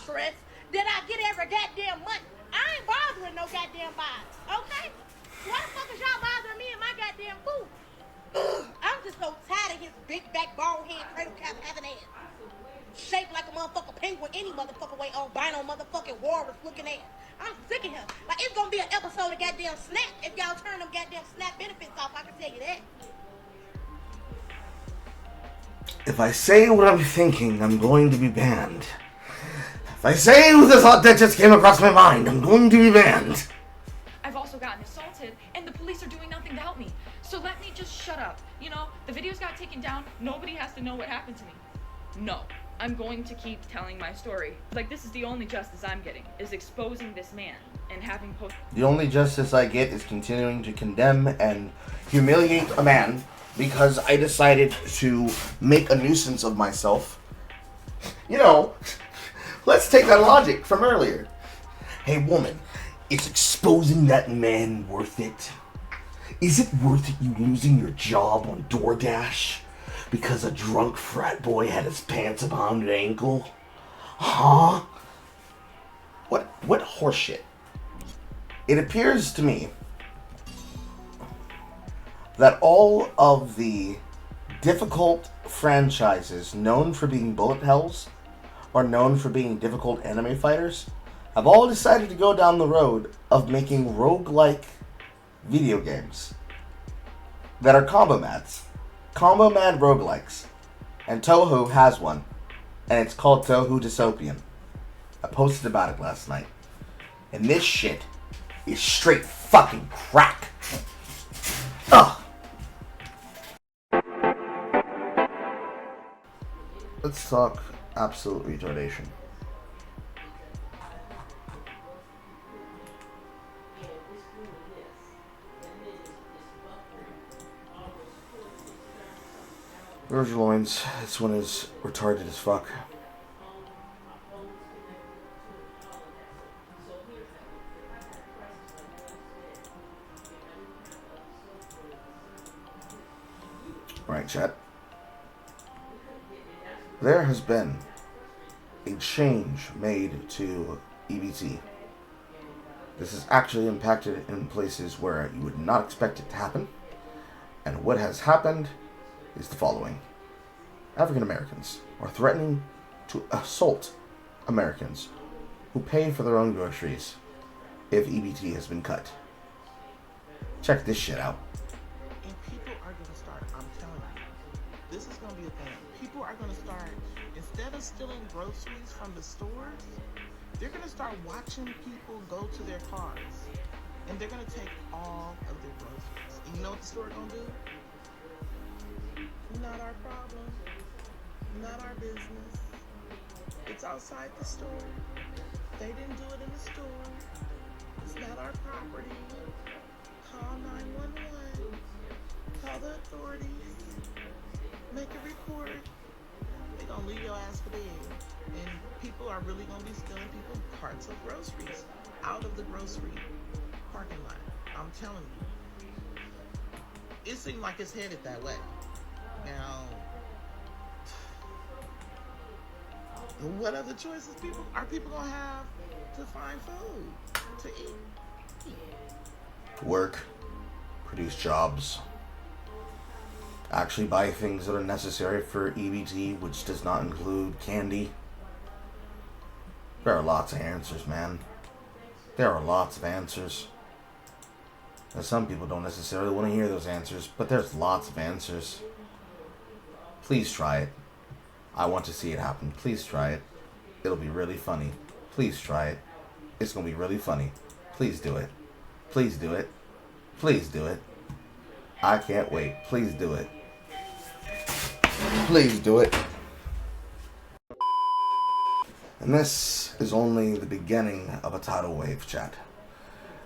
groceries that I get every goddamn month. I ain't bothering no goddamn bodies, okay? Why the fuck is y'all bothering me and my goddamn food? I'm just so tired of his big back, bald head, cradle cap having ass. Shaped like a motherfucking penguin any motherfucking way, albino motherfucking walrus looking ass. I'm sick of him. Like, it's gonna be an episode of goddamn Snap if y'all turn them goddamn Snap benefits off, I can tell you that. If I say what I'm thinking, I'm going to be banned. If I say the thought that just came across my mind, I'm going to be banned. I've also gotten assaulted, and the police are doing nothing to help me. So let me just shut up. You know, the videos got taken down. Nobody has to know what happened to me. No, I'm going to keep telling my story. Like, this is the only justice I'm getting, is exposing this man and having post. The only justice I get is continuing to condemn and humiliate a man because I decided to make a nuisance of myself. You know, let's take that logic from earlier. Hey woman, is exposing that man worth it? Is it worth it you losing your job on DoorDash because a drunk frat boy had his pants upon his ankle? Huh? What horseshit? It appears to me that all of the difficult franchises known for being bullet hells or known for being difficult anime fighters have all decided to go down the road of making roguelike video games that are combo mads. Combo mad roguelikes. And Toho has one. And it's called Toho Dystopian. I posted about it last night. And this shit is straight fucking crack. Ugh. Let's talk absolute retardation. Virgil Loins, this one is retarded as fuck. Alright, chat. There has been a change made to EBT. This has actually impacted in places where you would not expect it to happen. And what has happened is the following. African Americans are threatening to assault Americans who pay for their own groceries if EBT has been cut. Check this shit out. And people are going to start, I'm telling you, this is going to be a thing. People are going to start, instead of stealing groceries from the stores, they're going to start watching people go to their cars. And they're going to take all of their groceries. And you know what the store going to do? Not our problem. Not our business. It's outside the store. They didn't do it in the store. It's not our property. Call 911. Call the authorities. Make a report. They're going to leave your ass for dead. And people are really going to be stealing people's carts of groceries out of the grocery parking lot. I'm telling you. It seems like it's headed that way. Now, what other choices are people gonna have to find food to eat? Work, produce jobs, actually buy things that are necessary for EBT, which does not include candy. There are lots of answers, man. There are lots of answers. Now, some people don't necessarily want to hear those answers, but there's lots of answers. Please try it. I want to see it happen. Please try it. It'll be really funny. Please try it. It's going to be really funny. Please do it. Please do it. Please do it. I can't wait. Please do it. Please do it. And this is only the beginning of a tidal wave, chat.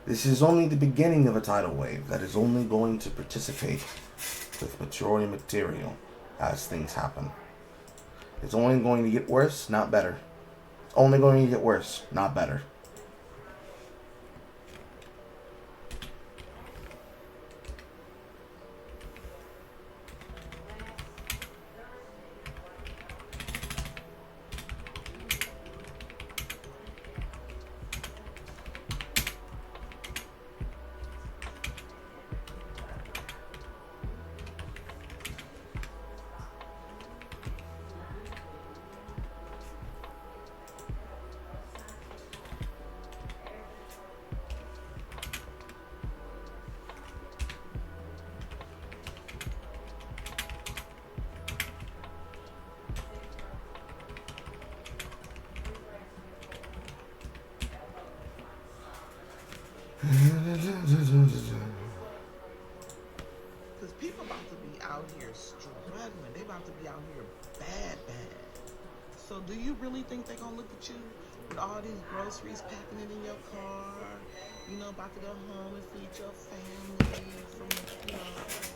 This is only the beginning of a tidal wave that is only going to participate with petroleum material as things happen. It's only going to get worse, not better. It's only going to get worse, not better. Because people about to be out here struggling. They about to be out here bad. So do you really think they gonna look at you with all these groceries, packing it in your car, you know, about to go home and feed your family from, you know,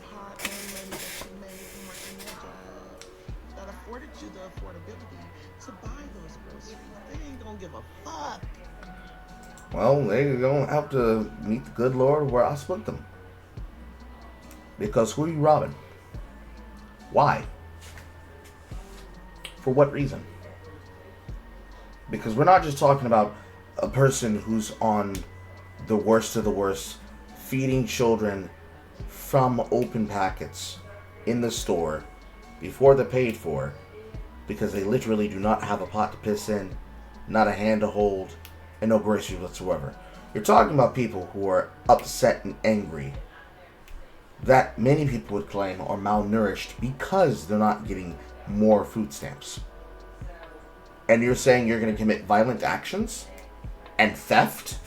hard-earned money that you made from working your job that afforded you the affordability to buy those groceries? They ain't gonna give a fuck. Well, they're going to have to meet the good Lord where I split them. Because who are you robbing? Why? For what reason? Because we're not just talking about a person who's on the worst of the worst, feeding children from open packets in the store before they're paid for, because they literally do not have a pot to piss in, not a hand to hold, and no groceries whatsoever. You're talking about people who are upset and angry that many people would claim are malnourished because they're not getting more food stamps. And you're saying you're going to commit violent actions and theft?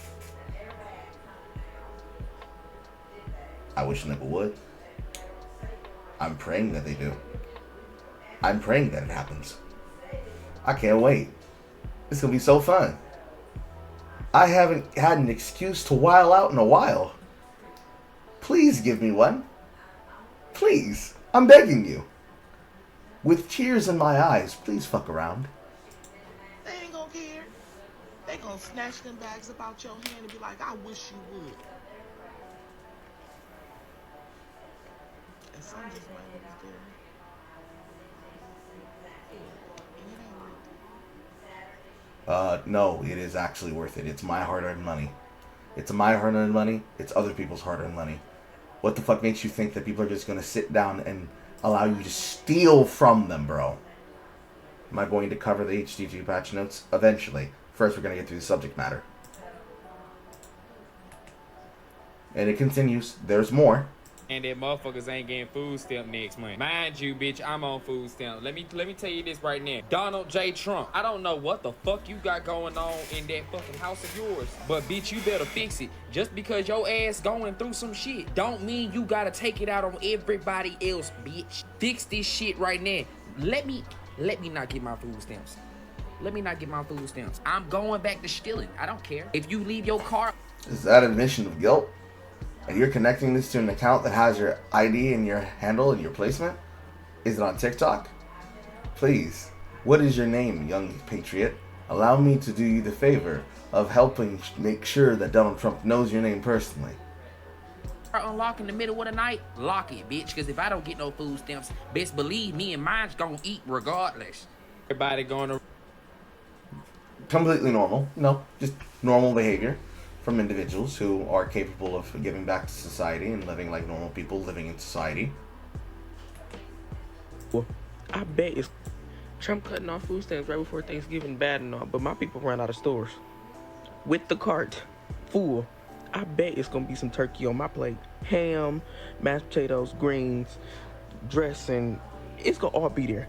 I wish nigga would. I'm praying that they do. I'm praying that it happens. I can't wait. It's going to be so fun. I haven't had an excuse to while out in a while. Please give me one. Please. I'm begging you. With tears in my eyes, please fuck around. They ain't gonna care. They gonna snatch them bags up out your hand and be like, I wish you would. And some just might be there. And it ain't worth it. No, it is actually worth it. It's my hard-earned money. It's my hard-earned money. It's other people's hard-earned money. What the fuck makes you think that people are just gonna sit down and allow you to steal from them, bro? Am I going to cover the HDG patch notes? Eventually. First, we're going to get through the subject matter. And it continues. There's more. And that motherfuckers ain't getting food stamp next month. Mind you, bitch, I'm on food stamp. Let me tell you this right now. Donald J. Trump, I don't know what the fuck you got going on in that fucking house of yours, but bitch, you better fix it. Just because your ass going through some shit don't mean you gotta take it out on everybody else, bitch. Fix this shit right now. Let me not get my food stamps. Let me not get my food stamps. I'm going back to stealing. I don't care. If you leave your car... Is that admission of guilt? And you're connecting this to an account that has your ID and your handle and your placement? Is it on TikTok? Please, what is your name, young patriot? Allow me to do you the favor of helping make sure that Donald Trump knows your name personally. Unlock in the middle of the night, lock it, bitch. Because if I don't get no food stamps, best believe me and mine's gonna eat regardless. Everybody going to... Completely normal. No, just normal behavior from individuals who are capable of giving back to society and living like normal people living in society. Well, I bet it's Trump cutting off food stamps right before Thanksgiving, bad and all, but my people ran out of stores. With the cart full, I bet it's gonna be some turkey on my plate. Ham, mashed potatoes, greens, dressing, it's gonna all be there.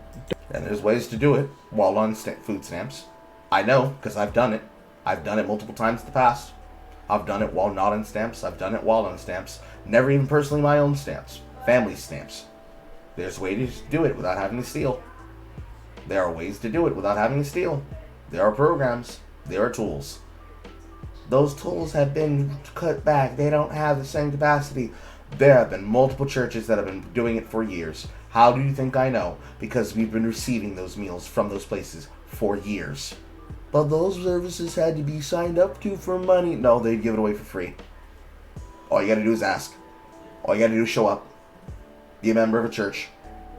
And there's ways to do it while on food stamps. I know, because I've done it. I've done it multiple times in the past. I've done it while not on stamps. I've done it while on stamps. Never even personally my own stamps. Family stamps. There's ways to do it without having to steal. There are ways to do it without having to steal. There are programs. There are tools. Those tools have been cut back. They don't have the same capacity. There have been multiple churches that have been doing it for years. How do you think I know? Because we've been receiving those meals from those places for years. But those services had to be signed up to for money. No, they'd give it away for free. All you gotta do is ask. All you gotta do is show up. Be a member of a church.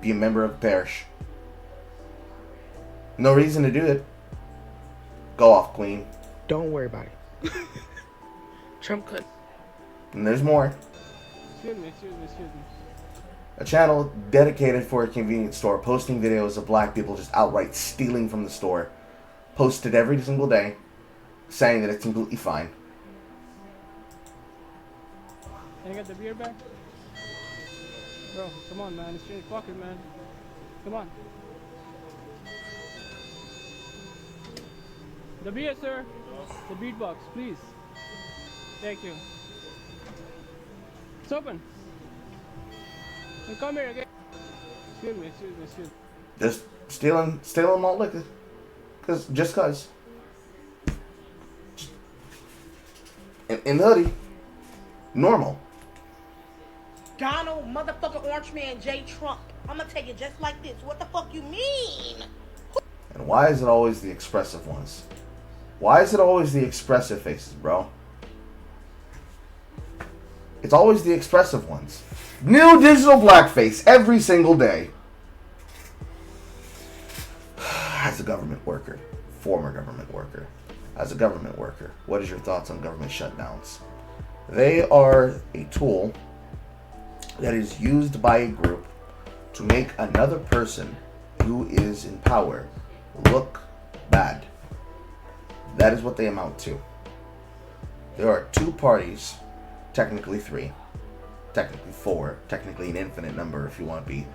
Be a member of a parish. No reason to do it. Go off, Queen. Don't worry about it. Trump cut. And there's more. Excuse me. A channel dedicated for a convenience store posting videos of black people just outright stealing from the store. Posted every single day, saying that it's completely fine. Can I get the beer back? Bro, come on, man. It's your pocket, man. Come on. The beer, sir. The beat box, please. Thank you. It's open. Hey, come here again. Excuse me. Just stealing malt liquor. Just cause. In the hoodie. Normal. Donald motherfucking Orange Man J. Trump. I'm gonna tell you just like this. What the fuck you mean? And why is it always the expressive ones? Why is it always the expressive faces, bro? It's always the expressive ones. New digital blackface every single day. As a government worker, former government worker, as a government worker, what is your thoughts on government shutdowns? They are a tool that is used by a group to make another person who is in power look bad. That is what they amount to. There are two parties, technically three, technically four, technically an infinite number if you want to be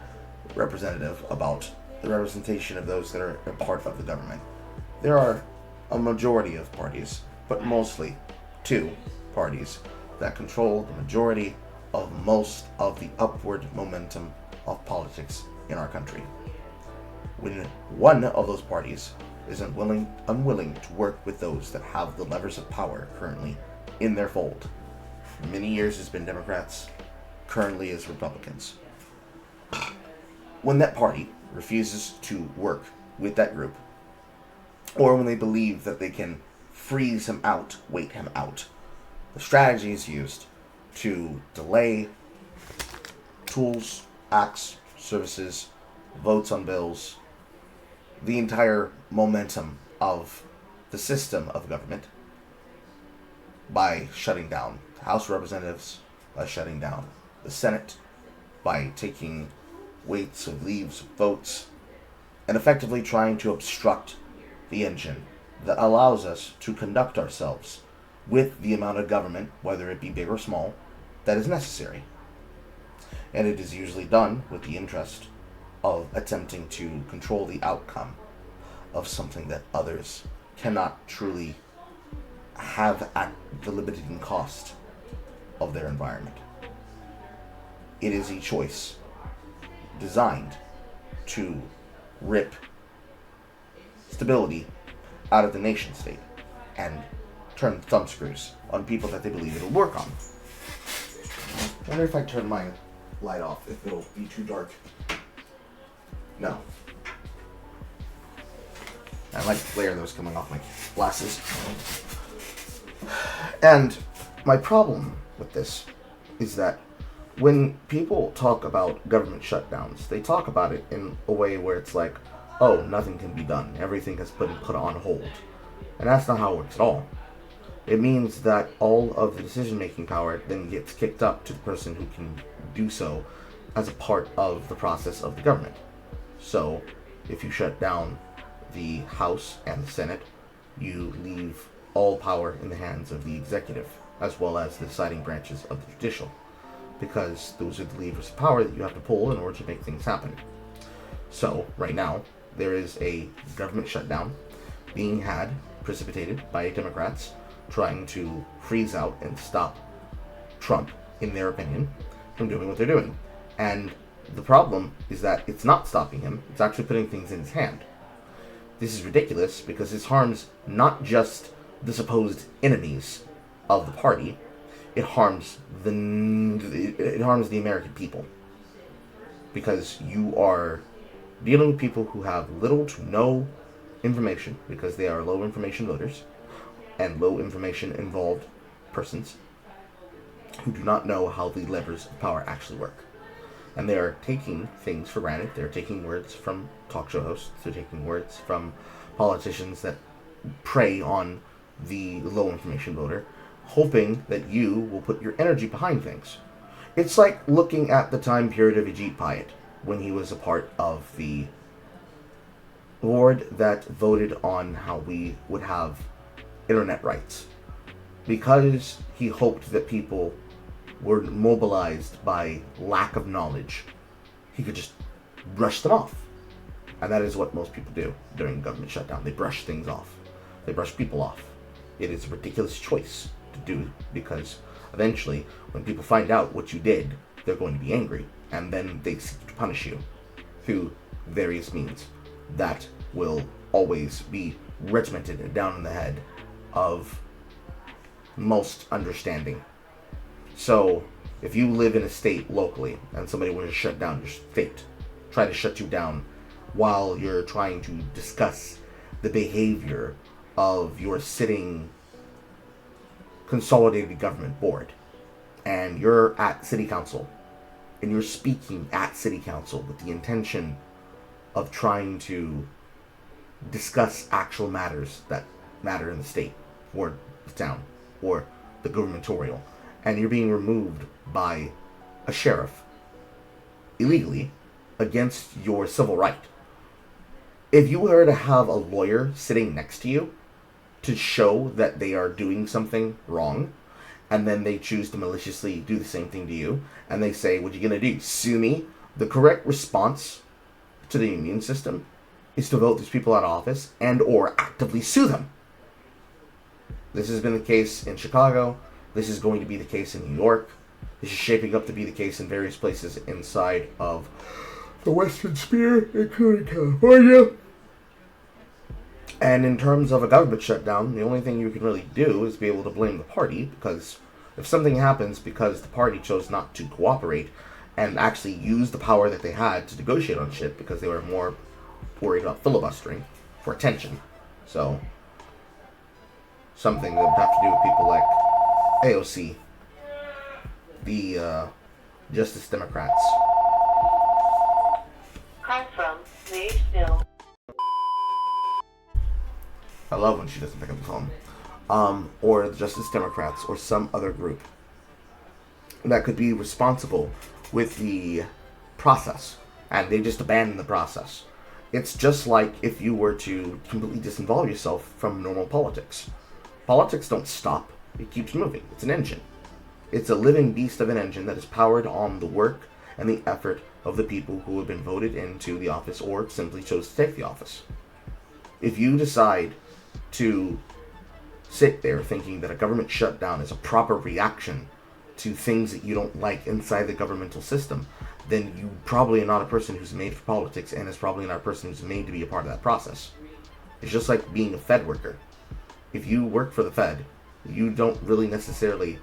representative about the representation of those that are a part of the government. There are a majority of parties, but mostly two parties that control the majority of most of the upward momentum of politics in our country. When one of those parties is unwilling to work with those that have the levers of power currently in their fold, for many years has been Democrats, currently is Republicans. When that party refuses to work with that group, or when they believe that they can freeze him out, wait him out, the strategy is used to delay tools, acts, services, votes on bills, the entire momentum of the system of government by shutting down the House of Representatives, by shutting down the Senate, by taking weights of leaves of votes, and effectively trying to obstruct the engine that allows us to conduct ourselves with the amount of government, whether it be big or small, that is necessary. And it is usually done with the interest of attempting to control the outcome of something that others cannot truly have at the limiting cost of their environment. It is a choice designed to rip stability out of the nation state and turn thumbscrews on people that they believe it'll work on. I wonder if I turn my light off, if it'll be too dark. No. I like the glare that was coming off my glasses. And my problem with this is that when people talk about government shutdowns, they talk about it in a way where it's like, oh, nothing can be done. Everything has been put on hold. And that's not how it works at all. It means that all of the decision-making power then gets kicked up to the person who can do so as a part of the process of the government. So, if you shut down the House and the Senate, you leave all power in the hands of the executive, as well as the deciding branches of the judicial, because those are the levers of power that you have to pull in order to make things happen. So, right now, there is a government shutdown being had, precipitated by Democrats, trying to freeze out and stop Trump, in their opinion, from doing what they're doing. And the problem is that it's not stopping him, it's actually putting things in his hand. This is ridiculous because this harms not just the supposed enemies of the party, it harms the American people. Because you are dealing with people who have little to no information, because they are low information voters and low information involved persons who do not know how the levers of power actually work. And they are taking things for granted. They're taking words from talk show hosts. They're taking words from politicians that prey on the low information voter, hoping that you will put your energy behind things. It's like looking at the time period of Ajit Pai, when he was a part of the board that voted on how we would have internet rights. Because he hoped that people were mobilized by lack of knowledge, he could just brush them off. And that is what most people do during government shutdown. They brush things off. They brush people off. It is a ridiculous choice to do because Eventually, when people find out what you did, they're going to be angry, and then they seek to punish you through various means that will always be regimented down in the head of most understanding. So, if you live in a state locally and somebody were to shut down your state, try to shut you down while you're trying to discuss the behavior of your sitting consolidated government board, and you're at city council, and you're speaking at city council with the intention of trying to discuss actual matters that matter in the state, or the town, or the gubernatorial, and you're being removed by a sheriff illegally against your civil right. If you were to have a lawyer sitting next to you to show that they are doing something wrong, and then they choose to maliciously do the same thing to you, and they say, what are you going to do, sue me? The correct response to the immune system is to vote these people out of office and or actively sue them. This has been the case in Chicago. This is going to be the case in New York. This is shaping up to be the case in various places inside of the Western Sphere, including California. And in terms of a government shutdown, the only thing you can really do is be able to blame the party, because if something happens because the party chose not to cooperate and actually use the power that they had to negotiate on shit because they were more worried about filibustering for attention. So, something that would have to do with people like AOC, the Justice Democrats. Call from May Still. I love when she doesn't pick up the phone. Or the Justice Democrats, or some other group that could be responsible with the process, and they just abandon the process. It's just like if you were to completely disinvolve yourself from normal politics. Politics don't stop, it keeps moving. It's an engine. It's a living beast of an engine that is powered on the work and the effort of the people who have been voted into the office or simply chose to take the office. If you decide to sit there thinking that a government shutdown is a proper reaction to things that you don't like inside the governmental system, then you probably are not a person who's made for politics, and is probably not a person who's made to be a part of that process. It's just like being a Fed worker. If you work for the Fed, you don't really necessarily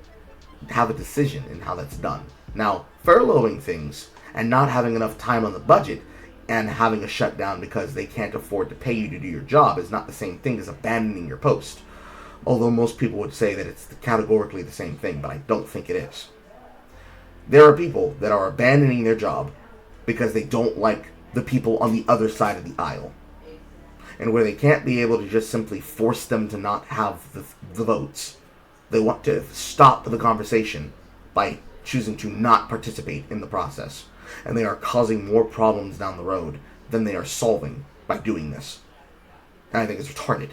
have a decision in how that's done. Now, furloughing things and not having enough time on the budget and having a shutdown because they can't afford to pay you to do your job is not the same thing as abandoning your post. Although most people would say that it's categorically the same thing, but I don't think it is. There are people that are abandoning their job because they don't like the people on the other side of the aisle. And where they can't be able to just simply force them to not have the votes, they want to stop the conversation by choosing to not participate in the process. And they are causing more problems down the road than they are solving by doing this. And I think it's retarded.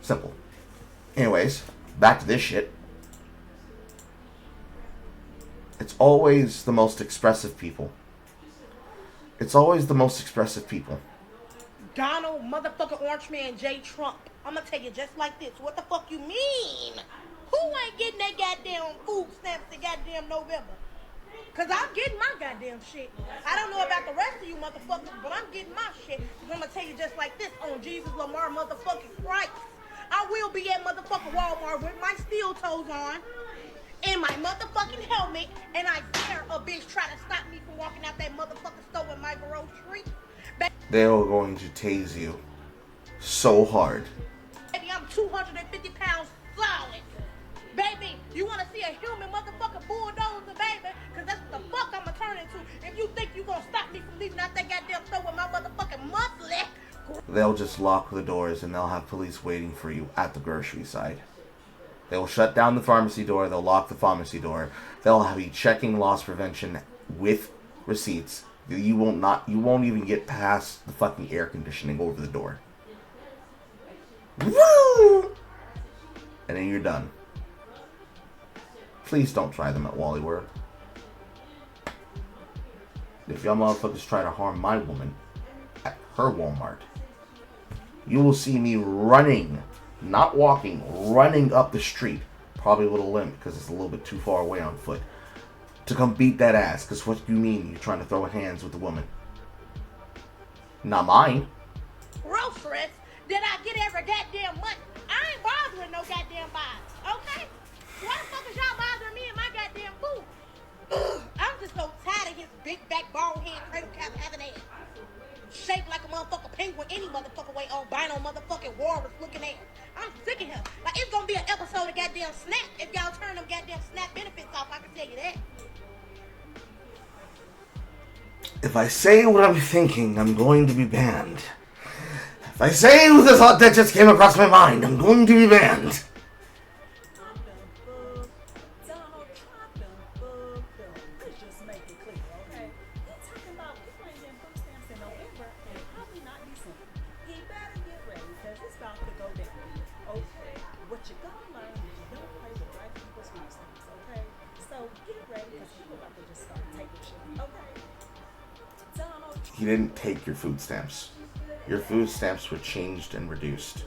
Simple. Anyways, back to this shit. It's always the most expressive people. It's always the most expressive people. Donald motherfucking Orange Man J. Trump. I'm gonna tell you just like this. What the fuck you mean? Who ain't getting that goddamn food stamps in goddamn November? Cause I'm getting my goddamn shit. I don't know about the rest of you motherfuckers, but I'm getting my shit. I'm gonna tell you just like this. On Jesus Lamar motherfucking Christ. I will be at motherfucking Walmart with my steel toes on and my motherfucking helmet, and I dare a bitch try to stop me from walking out that motherfucking store in my grocery. They are going to tase you so hard. Baby, I'm 250 pounds solid. Baby, you want to see a human motherfucking bulldozer, baby? Because that's what the fuck I'm going to turn into. If you think you going to stop me from leaving out that goddamn store with my motherfucking muscle. They'll just lock the doors and they'll have police waiting for you at the grocery side. They'll shut down the pharmacy door. They'll lock the pharmacy door. They'll have you checking loss prevention with receipts. You won't even get past the fucking air conditioning over the door. Woo! And then you're done. Please don't try them at Wally World. If y'all motherfuckers try to harm my woman at her Walmart, you will see me running, not walking, running up the street, probably a little limp because it's a little bit too far away on foot, to come beat that ass. Because what do you mean you're trying to throw hands with the woman? Not mine. Groceries that I get every goddamn month. I ain't bothering no goddamn bodies, okay? Why the fuck is y'all bothering me and my goddamn food? I'm just so tired of his big back, bald head, cradle cap having ass. Shaped like a motherfucking penguin any motherfucking way, albino motherfucking walrus looking ass. I'm sick of him. Like, it's gonna be an episode of goddamn Snap if y'all turn them goddamn Snap benefits off, I can tell you that. If I say what I'm thinking, I'm going to be banned. If I say the thought that just came across my mind, I'm going to be banned. He didn't take your food stamps. Your food stamps were changed and reduced.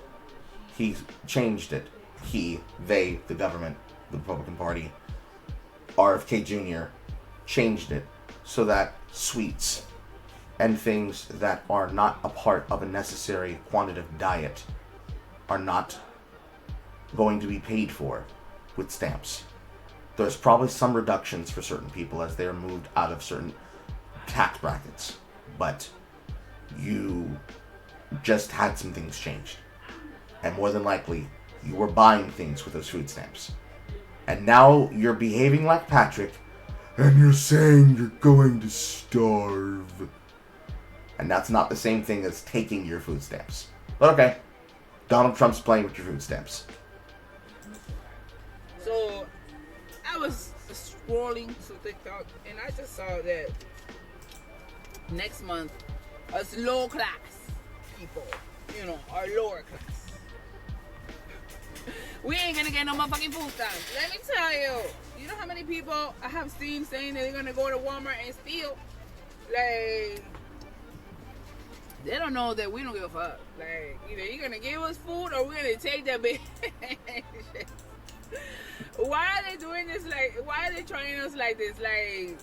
He changed it. They, the government, the Republican Party, RFK Jr. changed it so that sweets and things that are not a part of a necessary quantitative diet are not going to be paid for with stamps. There's probably some reductions for certain people as they are moved out of certain tax brackets. But you just had some things changed. And more than likely, you were buying things with those food stamps. And now you're behaving like Patrick, and you're saying you're going to starve. And that's not the same thing as taking your food stamps. But okay, Donald Trump's playing with your food stamps. So, I was scrolling through TikTok, and I just saw that next month, us low class people, our lower class, we ain't gonna get no motherfucking food stamps. Let me tell you, you know how many people I have seen saying they're gonna go to Walmart and steal? Like, they don't know that we don't give a fuck. Like, either you're gonna give us food or we're gonna take that bitch. Why are they doing this? Like, why are they trying us like this? Like,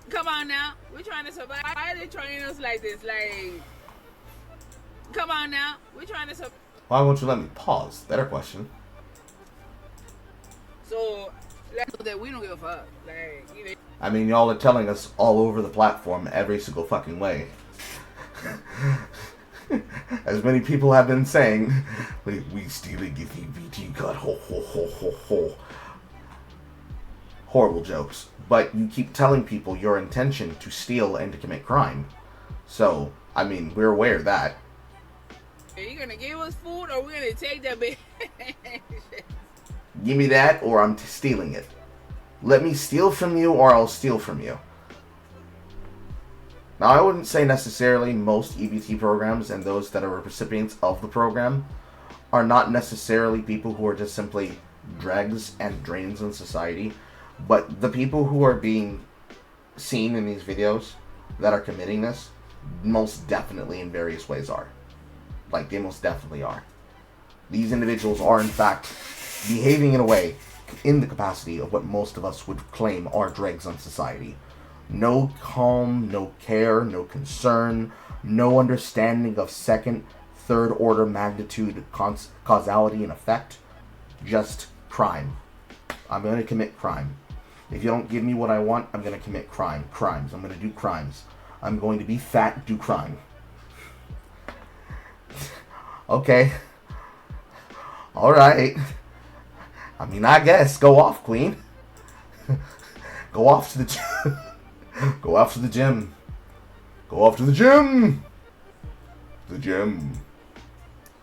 come on now, we're trying to survive. Why are they trying us like this? Like, come on now, we're trying to survive. Why won't you let me pause? Better question. So, let's know that we don't give a fuck. Like, either. I mean, y'all are telling us all over the platform every single fucking way. As many people have been saying, we stealing the VT cut, ho ho ho ho ho. Horrible jokes. But you keep telling people your intention to steal and to commit crime. So, I mean, we're aware of that. Are you gonna give us food or we're gonna take that bitch? Give me that or I'm stealing it. Let me steal from you or I'll steal from you. Now, I wouldn't say necessarily most EBT programs and those that are recipients of the program are not necessarily people who are just simply dregs and drains in society. But the people who are being seen in these videos that are committing this, most definitely in various ways are. Like, they most definitely are. These individuals are, in fact, behaving in a way in the capacity of what most of us would claim are dregs on society. No calm, no care, no concern, no understanding of second, third order magnitude causality and effect. Just crime. I'm going to commit crime. If you don't give me what I want, I'm going to commit crimes. I'm going to do crimes. I'm going to be fat, do crime. Okay. Alright. I mean, I guess. Go off, queen. Go off to the gym. Go off to the gym. Go off to the gym. The gym.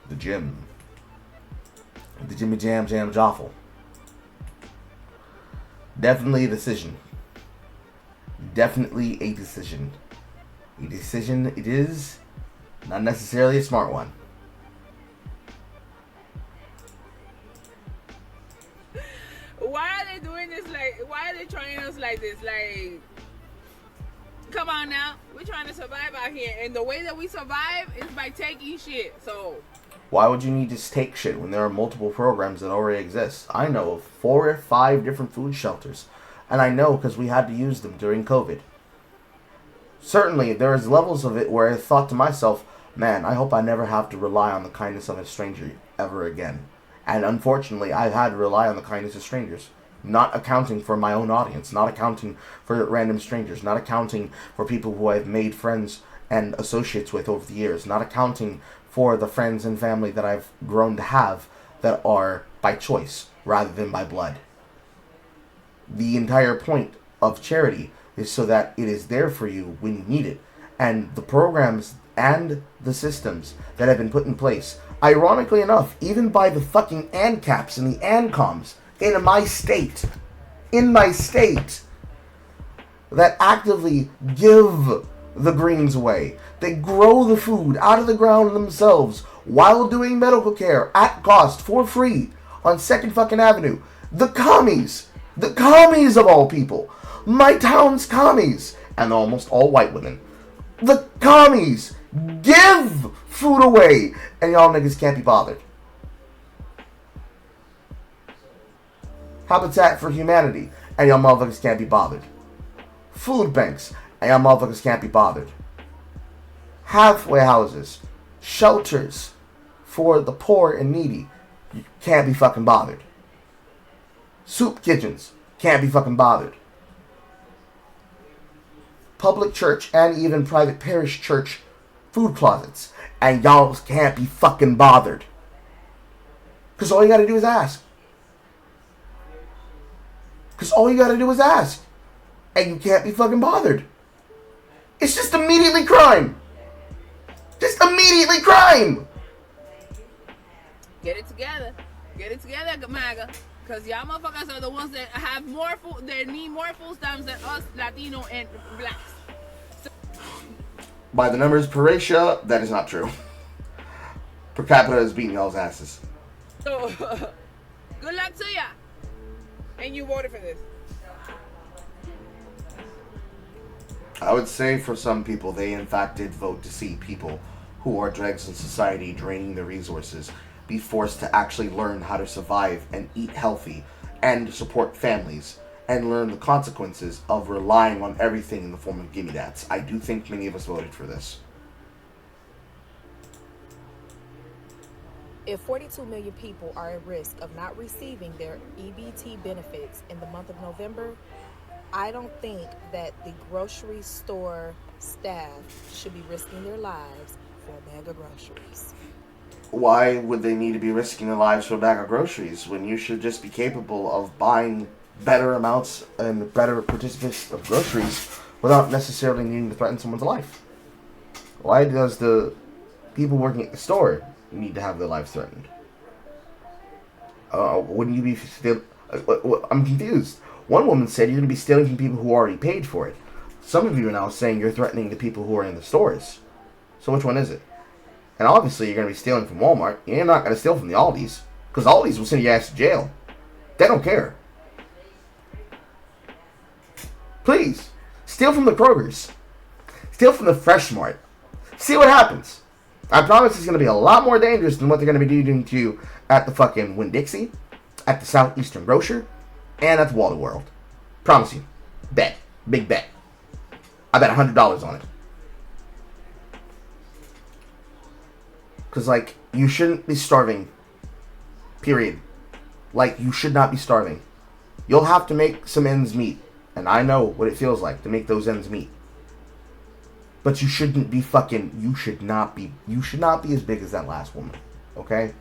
The gym. The Jimmy Jam Joffle. Definitely a decision. Definitely a decision. A decision it is. Not necessarily a smart one. Why are they doing this? Like, why are they trying us like this? Like, come on now, we're trying to survive out here, and the way that we survive is by taking shit. So, Why would you need to take shit when there are multiple programs that already exist? I know of 4 or 5 different food shelters, and I know because we had to use them during COVID. Certainly, there is levels of it where I thought to myself, man, I hope I never have to rely on the kindness of a stranger ever again. And unfortunately, I've had to rely on the kindness of strangers. Not accounting for my own audience, not accounting for random strangers, not accounting for people who I've made friends and associates with over the years, not accounting for the friends and family that I've grown to have that are by choice rather than by blood. The entire point of charity is so that it is there for you when you need it. And the programs and the systems that have been put in place, ironically enough, even by the fucking ANCAPs and the ANCOMs in my state, that actively give the greens away. They grow the food out of the ground themselves while doing medical care at cost for free on 2nd fucking Avenue. The commies of all people, my town's commies, and they're almost all white women. The commies give food away, and y'all niggas can't be bothered. Habitat for Humanity, and y'all motherfuckers can't be bothered. Food banks, and y'all motherfuckers can't be bothered. Halfway houses, shelters for the poor and needy, you can't be fucking bothered. Soup kitchens, can't be fucking bothered. Public church and even private parish church food closets, and y'all can't be fucking bothered. Because all you gotta do is ask. And you can't be fucking bothered. It's just immediately crime. Get it together, MAGA. Because y'all motherfuckers are the ones that have more food, they need more food stamps than us, Latino and blacks. So by the numbers per ratio, that is not true. Per capita is beating y'all's asses. So, good luck to ya. And you voted for this. I would say for some people, they in fact did vote to see people who are dregs in society draining their resources be forced to actually learn how to survive and eat healthy and support families and learn the consequences of relying on everything in the form of gimme dats. I do think many of us voted for this. If 42 million people are at risk of not receiving their EBT benefits in the month of November, I don't think that the grocery store staff should be risking their lives for a bag of groceries. Why would they need to be risking their lives for a bag of groceries when you should just be capable of buying better amounts and better participants of groceries without necessarily needing to threaten someone's life? Why does the people working at the store need to have their lives threatened? Wouldn't you be still... I'm confused. One woman said you're going to be stealing from people who already paid for it. Some of you are now saying you're threatening the people who are in the stores. So which one is it? And obviously you're going to be stealing from Walmart. You're not going to steal from the Aldis. Because Aldis will send your ass to jail. They don't care. Please, steal from the Krogers. Steal from the Fresh Mart. See what happens. I promise it's going to be a lot more dangerous than what they're going to be doing to you at the fucking Winn-Dixie, at the Southeastern Grocer, and at the Waldo World. Promise you. Bet. Big bet. I bet $100 on it. Because, like, you shouldn't be starving. Period. Like, you should not be starving. You'll have to make some ends meet. And I know what it feels like to make those ends meet. But you shouldn't be fucking... You should not be as big as that last woman. Okay?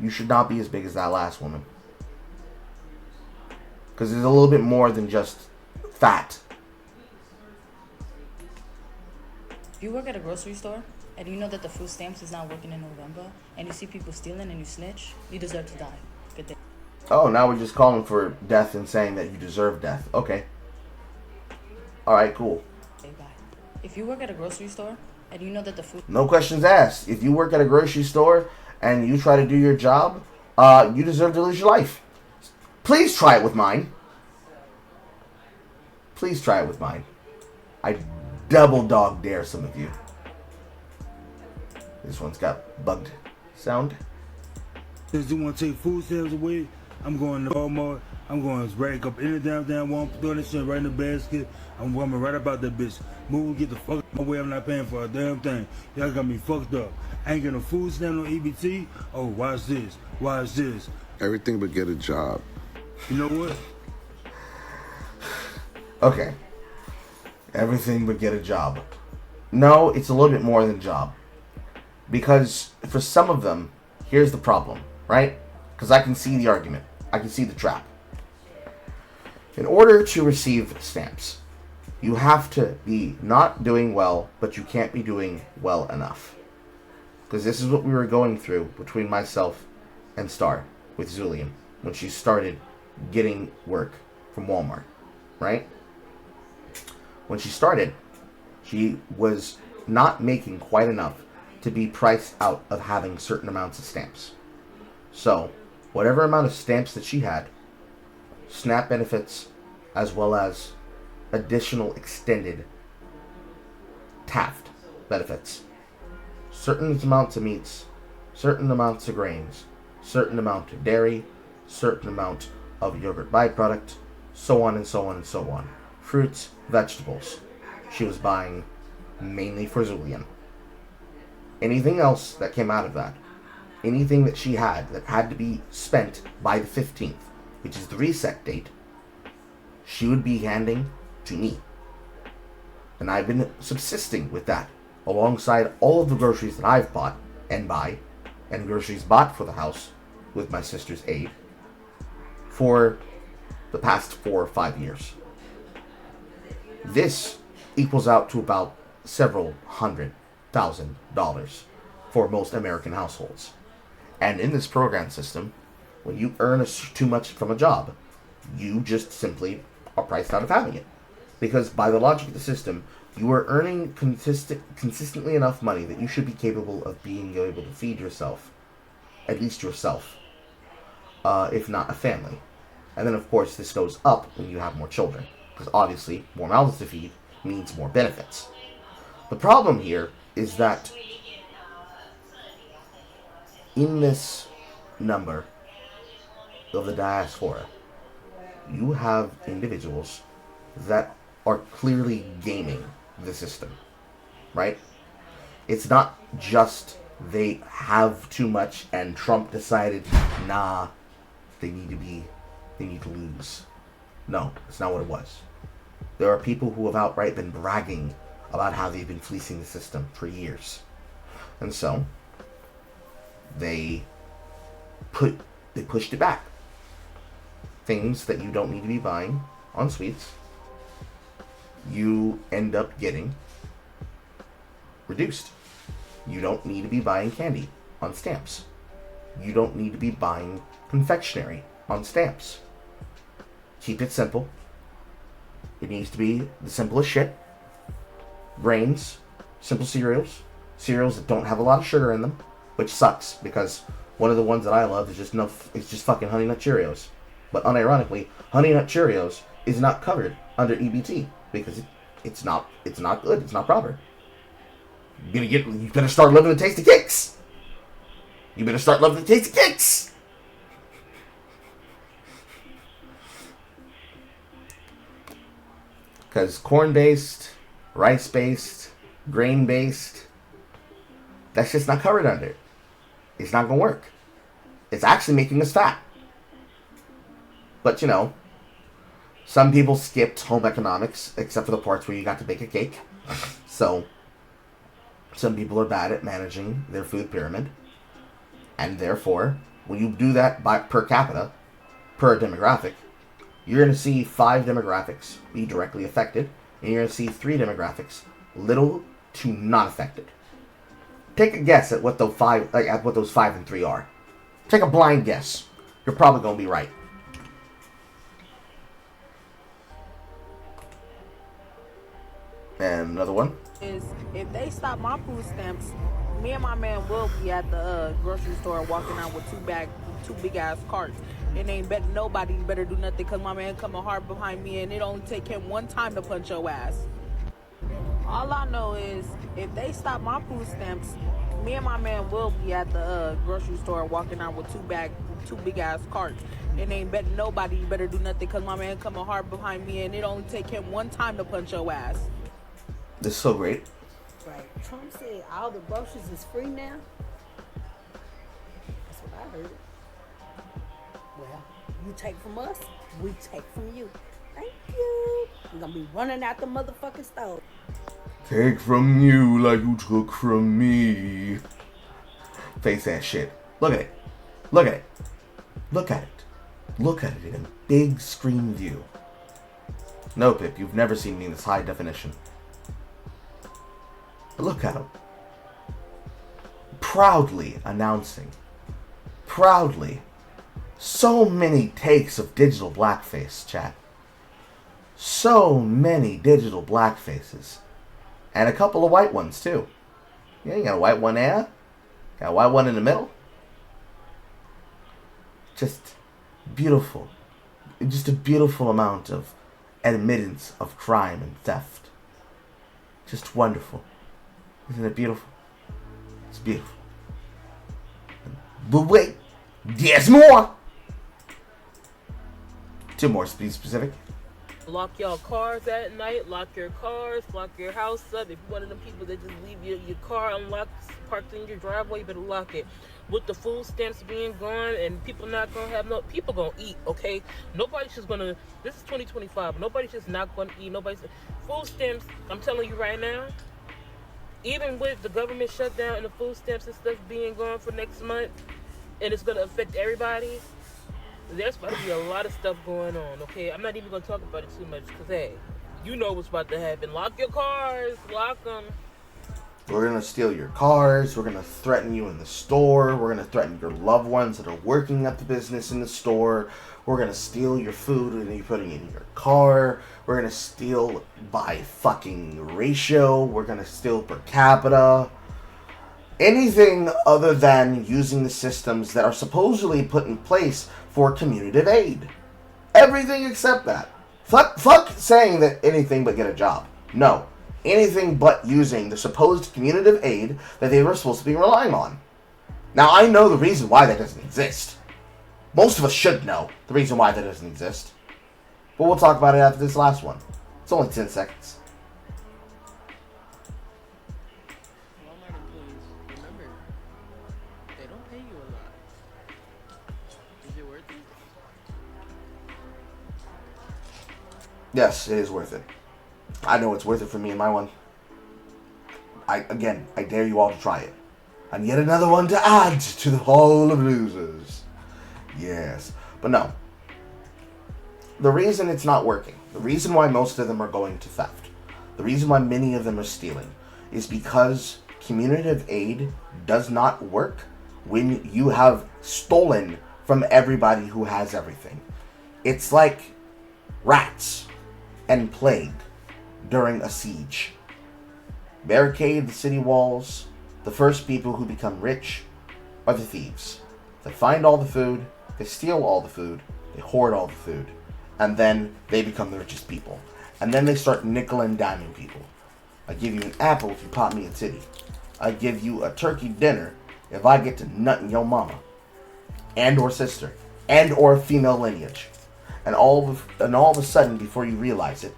You should not be as big as that last woman. Because there's a little bit more than just fat. If you work at a grocery store and you know that the food stamps is not working in November and you see people stealing and you snitch, you deserve to die. Good day. Oh, now we're just calling for death and saying that you deserve death. Okay. Alright, cool. Okay, bye. If you work at a grocery store and you know that the food... No questions asked. If you work at a grocery store and you try to do your job, you deserve to lose your life. Please try it with mine. Please try it with mine. I double dog dare some of you. This one's got bugged sound. Since you want to take food stamps away, I'm going to Walmart. I'm going to rack up any damn Walmart, throw that shit right in the basket. I'm coming right about that bitch. Move, get the fuck out of my way. I'm not paying for a damn thing. Y'all got me fucked up. I ain't getting a food stamp on EBT. Oh, watch this. Watch this. Everything but get a job. You know what? Okay. Everything but get a job. No, it's a little bit more than job. Because for some of them, here's the problem, right? Because I can see the argument. I can see the trap. In order to receive stamps, you have to be not doing well, but you can't be doing well enough. Because this is what we were going through between myself and Star with Zulian when she started getting work from Walmart, right? When she started, she was not making quite enough to be priced out of having certain amounts of stamps. So, whatever amount of stamps that she had, SNAP benefits, as well as additional extended Taft benefits, certain amounts of meats, certain amounts of grains, certain amount of dairy, certain amount of yogurt byproduct, so on and so on and so on. Fruits, vegetables. She was buying mainly for Zulian. Anything else that came out of that, anything that she had that had to be spent by the 15th, which is the reset date, she would be handing to me. And I've been subsisting with that, alongside all of the groceries that I've bought and buy, and groceries bought for the house with my sister's aid, for the past 4 or 5 years. This equals out to about several $100,000 for most American households. And in this program system, when you earn too much from a job, you just simply are priced out of having it. Because by the logic of the system, you are earning consistently enough money that you should be capable of being able to feed yourself, at least yourself, if not a family. And then of course this goes up when you have more children, because obviously more mouths to feed means more benefits. The problem here is that in this number of the diaspora, you have individuals that are clearly gaming the system, right? It's not just they have too much and Trump decided, nah, they need to lose. No, that's not what it was. There are people who have outright been bragging about how they've been fleecing the system for years. And so, they pushed it back. Things that you don't need to be buying on sweets, you end up getting reduced. You don't need to be buying candy on stamps. You don't need to be buying confectionery on stamps. Keep it simple. It needs to be the simplest shit. Grains, simple cereals that don't have a lot of sugar in them, which sucks because one of the ones that I love is just fucking Honey Nut Cheerios. But unironically, Honey Nut Cheerios is not covered under EBT because it's not good. It's not proper. You better start loving the taste of kicks. You better start loving the taste of kicks. Because corn-based, rice-based, grain-based, that's just not covered under it. It's not going to work. It's actually making us fat. But, you know, some people skipped home economics, except for the parts where you got to bake a cake. So, some people are bad at managing their food pyramid. And therefore, when you do that per capita, per demographic, you're going to see 5 demographics be directly affected, and you're going to see 3 demographics little to not affected. Take a guess at what those 5 and 3 are. Take a blind guess. You're probably going to be right. And another one is if they stop my food stamps, me and my man will be at the grocery store walking out with two big ass carts. And ain't bet nobody better do nothing because my man coming hard behind me and it only take him one time to punch your ass. All I know is if they stop my food stamps, me and my man will be at the grocery store walking out with two big ass carts. And ain't bet nobody better do nothing because my man coming hard behind me and it only take him one time to punch your ass. This is so great. Right. Trump said all the groceries is free now. That's what I heard. Well, you take from us, we take from you. Thank you. I'm gonna be running out the motherfucking stove. Take from you like you took from me. Face that shit. Look at it. Look at it. Look at it. Look at it in a big screen view. No, Pip, you've never seen me in this high definition. But look at him. Proudly announcing. Proudly. So many takes of digital blackface, chat. So many digital blackfaces. And a couple of white ones, too. Yeah, you got a white one there. Got a white one in the middle. Just beautiful. Just a beautiful amount of admittance of crime and theft. Just wonderful. Isn't it beautiful? It's beautiful. But wait, there's more! 2 more to be specific. Lock y'all cars at night, lock your cars, lock your house up. If you're one of them people that just leave your car unlocked, parked in your driveway, you better lock it. With the food stamps being gone and people not gonna have people gonna eat, okay? Nobody's just gonna, this is 2025, nobody's just not gonna eat, food stamps, I'm telling you right now, even with the government shutdown and the food stamps and stuff being gone for next month, and it's gonna affect everybody, there's about to be a lot of stuff going on, okay? I'm not even gonna talk about it too much, because hey, you know what's about to happen. Lock your cars, lock them. We're going to steal your cars. We're going to threaten you in the store. We're going to threaten your loved ones that are working at the business in the store. We're going to steal your food and you're putting it in your car. We're going to steal by fucking ratio. We're going to steal per capita. Anything other than using the systems that are supposedly put in place for community aid. Everything except that. Fuck saying that anything but get a job. No. Anything but using the supposed community aid that they were supposed to be relying on. Now, I know the reason why that doesn't exist. Most of us should know the reason why that doesn't exist. But we'll talk about it after this last one. It's only 10 seconds. Walmart employees, remember, they don't pay you a lot. Is it worth it? Yes, it is worth it. I know it's worth it for me and my one. I dare you all to try it. And yet another one to add to the hall of losers. Yes. But no. The reason it's not working, the reason why most of them are going to theft, the reason why many of them are stealing, is because community aid does not work when you have stolen from everybody who has everything. It's like rats and plague during a siege. Barricade the city walls. The first people who become rich are the thieves. They find all the food, they steal all the food, they hoard all the food, and then they become the richest people. And then they start nickel and diming people. I give you an apple if you pop me a titty. I give you a turkey dinner if I get to nut in your mama, and or sister, and or female lineage. And all of a sudden, before you realize it,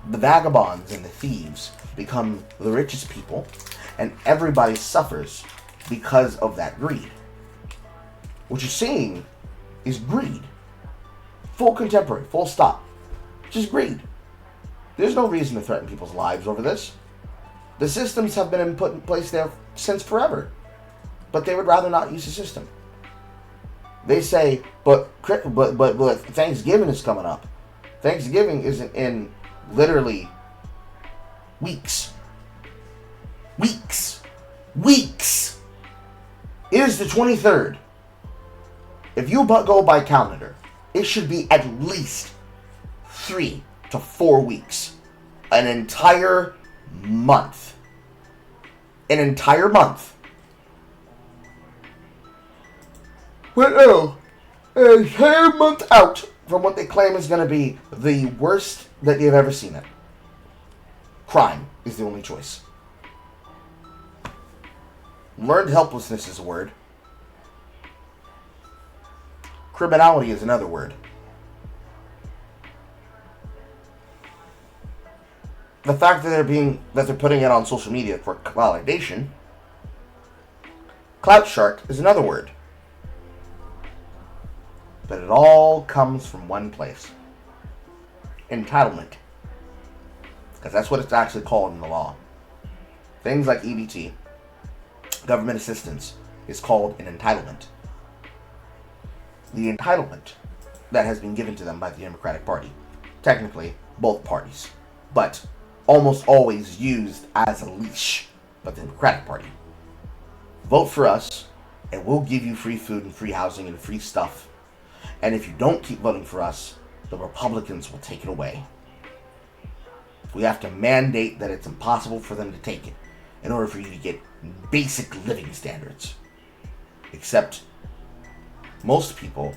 the vagabonds and the thieves become the richest people, and everybody suffers because of that greed. What you're seeing is greed. Full contemporary, full stop. Just greed. There's no reason to threaten people's lives over this. The systems have been put in place there since forever, but they would rather not use the system. They say, but Thanksgiving is coming up. Thanksgiving isn't in literally weeks. Weeks. It is the 23rd. If you go by calendar, it should be at least 3 to 4 weeks. An entire month. An entire month. Well, no. An entire month out from what they claim is going to be the worst that they've ever seen it. Crime is the only choice. Learned helplessness is a word. Criminality is another word. The fact that they're putting it on social media for validation, clout shark is another word. But it all comes from one place. Entitlement. Because that's what it's actually called in the law. Things like EBT, government assistance, is called an entitlement. The entitlement that has been given to them by the Democratic Party. Technically, both parties. But almost always used as a leash by the Democratic Party. Vote for us, and we'll give you free food and free housing and free stuff. And if you don't keep voting for us, the Republicans will take it away. We have to mandate that it's impossible for them to take it in order for you to get basic living standards. Except most people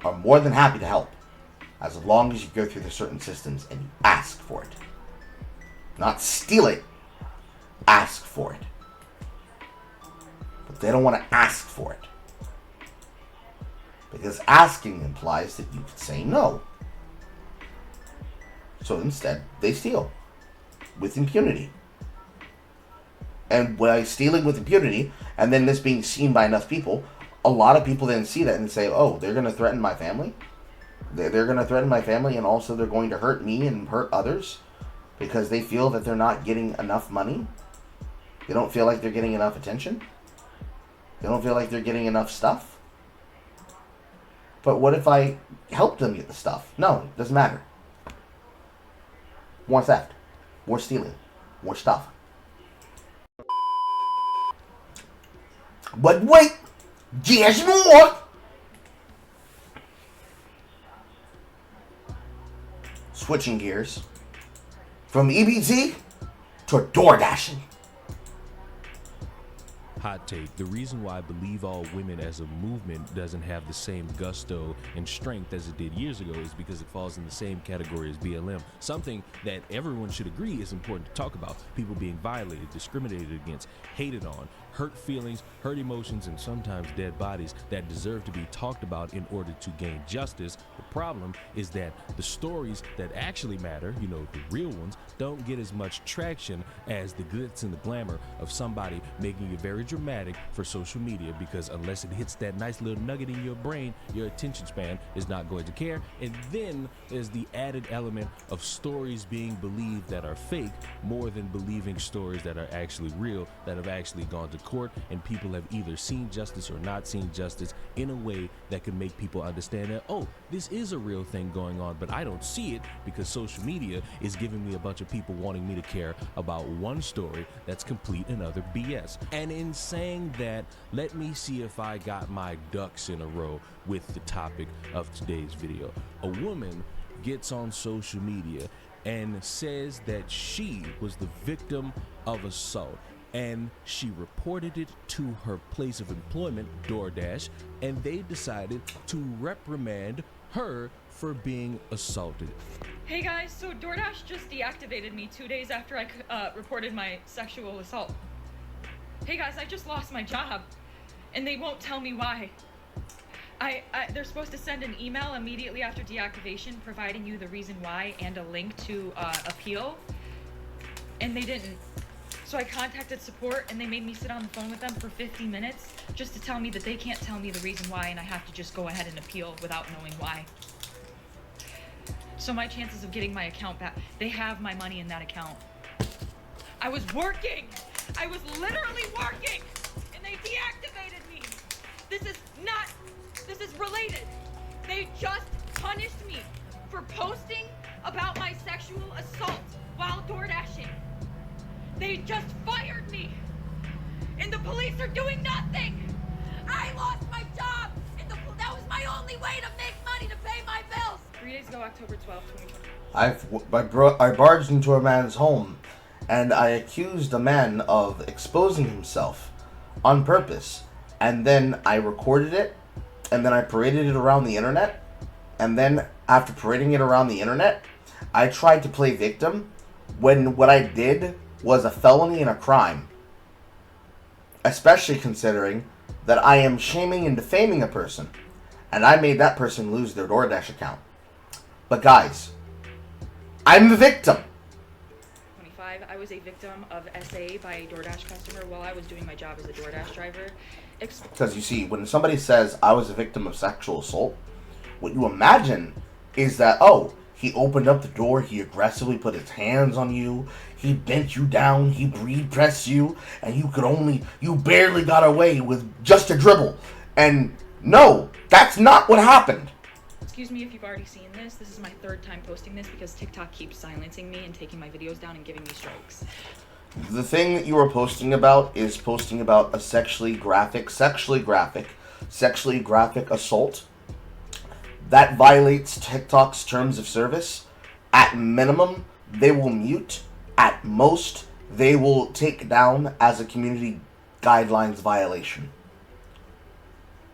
are more than happy to help as long as you go through the certain systems and you ask for it. Not steal it, ask for it. But they don't want to ask for it. Because asking implies that you could say no. So instead, they steal with impunity. And by stealing with impunity, and then this being seen by enough people, a lot of people then see that and say, oh, they're going to threaten my family? They're going to threaten my family, and also they're going to hurt me and hurt others because they feel that they're not getting enough money? They don't feel like they're getting enough attention? They don't feel like they're getting enough stuff? But what if I help them get the stuff? No, it doesn't matter. More theft, more stealing, more stuff. But wait, there's more! Switching gears from EBT to door dashing. Hot take. The reason why I believe all women as a movement doesn't have the same gusto and strength as it did years ago is because it falls in the same category as BLM. Something that everyone should agree is important to talk about. People being violated, discriminated against, hated on, hurt feelings, hurt emotions, and sometimes dead bodies that deserve to be talked about in order to gain justice. The problem is that the stories that actually matter, you know, the real ones, don't get as much traction as the glitz and the glamour of somebody making it very dramatic for social media, because unless it hits that nice little nugget in your brain, your attention span is not going to care. And then there's the added element of stories being believed that are fake more than believing stories that are actually real, that have actually gone to court, and people have either seen justice or not seen justice in a way that can make people understand that, oh, this is a real thing going on, but I don't see it because social media is giving me a bunch of people wanting me to care about one story that's complete and utter BS. And in saying that, let me see if I got my ducks in a row with the topic of today's video. A woman gets on social media and says that she was the victim of assault, and she reported it to her place of employment, DoorDash, and they decided to reprimand her for being assaulted. Hey guys, so DoorDash just deactivated me 2 days after I reported my sexual assault. Hey guys, I just lost my job, and they won't tell me why. They're supposed to send an email immediately after deactivation providing you the reason why and a link to appeal, and they didn't. So I contacted support, and they made me sit on the phone with them for 50 minutes just to tell me that they can't tell me the reason why, and I have to just go ahead and appeal without knowing why. So my chances of getting my account back, they have my money in that account. I was working! I was literally working! And they deactivated me! This is related. They just punished me for posting about my sexual assault while door dashing. They just fired me, and the police are doing nothing. I lost my job, and that was my only way to make money to pay my bills. 3 days ago, October 12th, 2020. I barged into a man's home, and I accused the man of exposing himself on purpose, and then I recorded it, and then I paraded it around the internet, and then after parading it around the internet, I tried to play victim when what I did was a felony and a crime. Especially considering that I am shaming and defaming a person, and I made that person lose their DoorDash account. But guys, I'm the victim. I was a victim of SA by a DoorDash customer while I was doing my job as a DoorDash driver. Because you see, when somebody says I was a victim of sexual assault, what you imagine is that, oh, he opened up the door, he aggressively put his hands on you, he bent you down, he breed pressed you, and you barely got away with just a dribble. And no, that's not what happened. Excuse me if you've already seen this. This is my third time posting this because TikTok keeps silencing me and taking my videos down and giving me strikes. The thing that you are posting about is posting about a sexually graphic assault. That violates TikTok's terms of service. At minimum, they will mute. At most, they will take down as a community guidelines violation.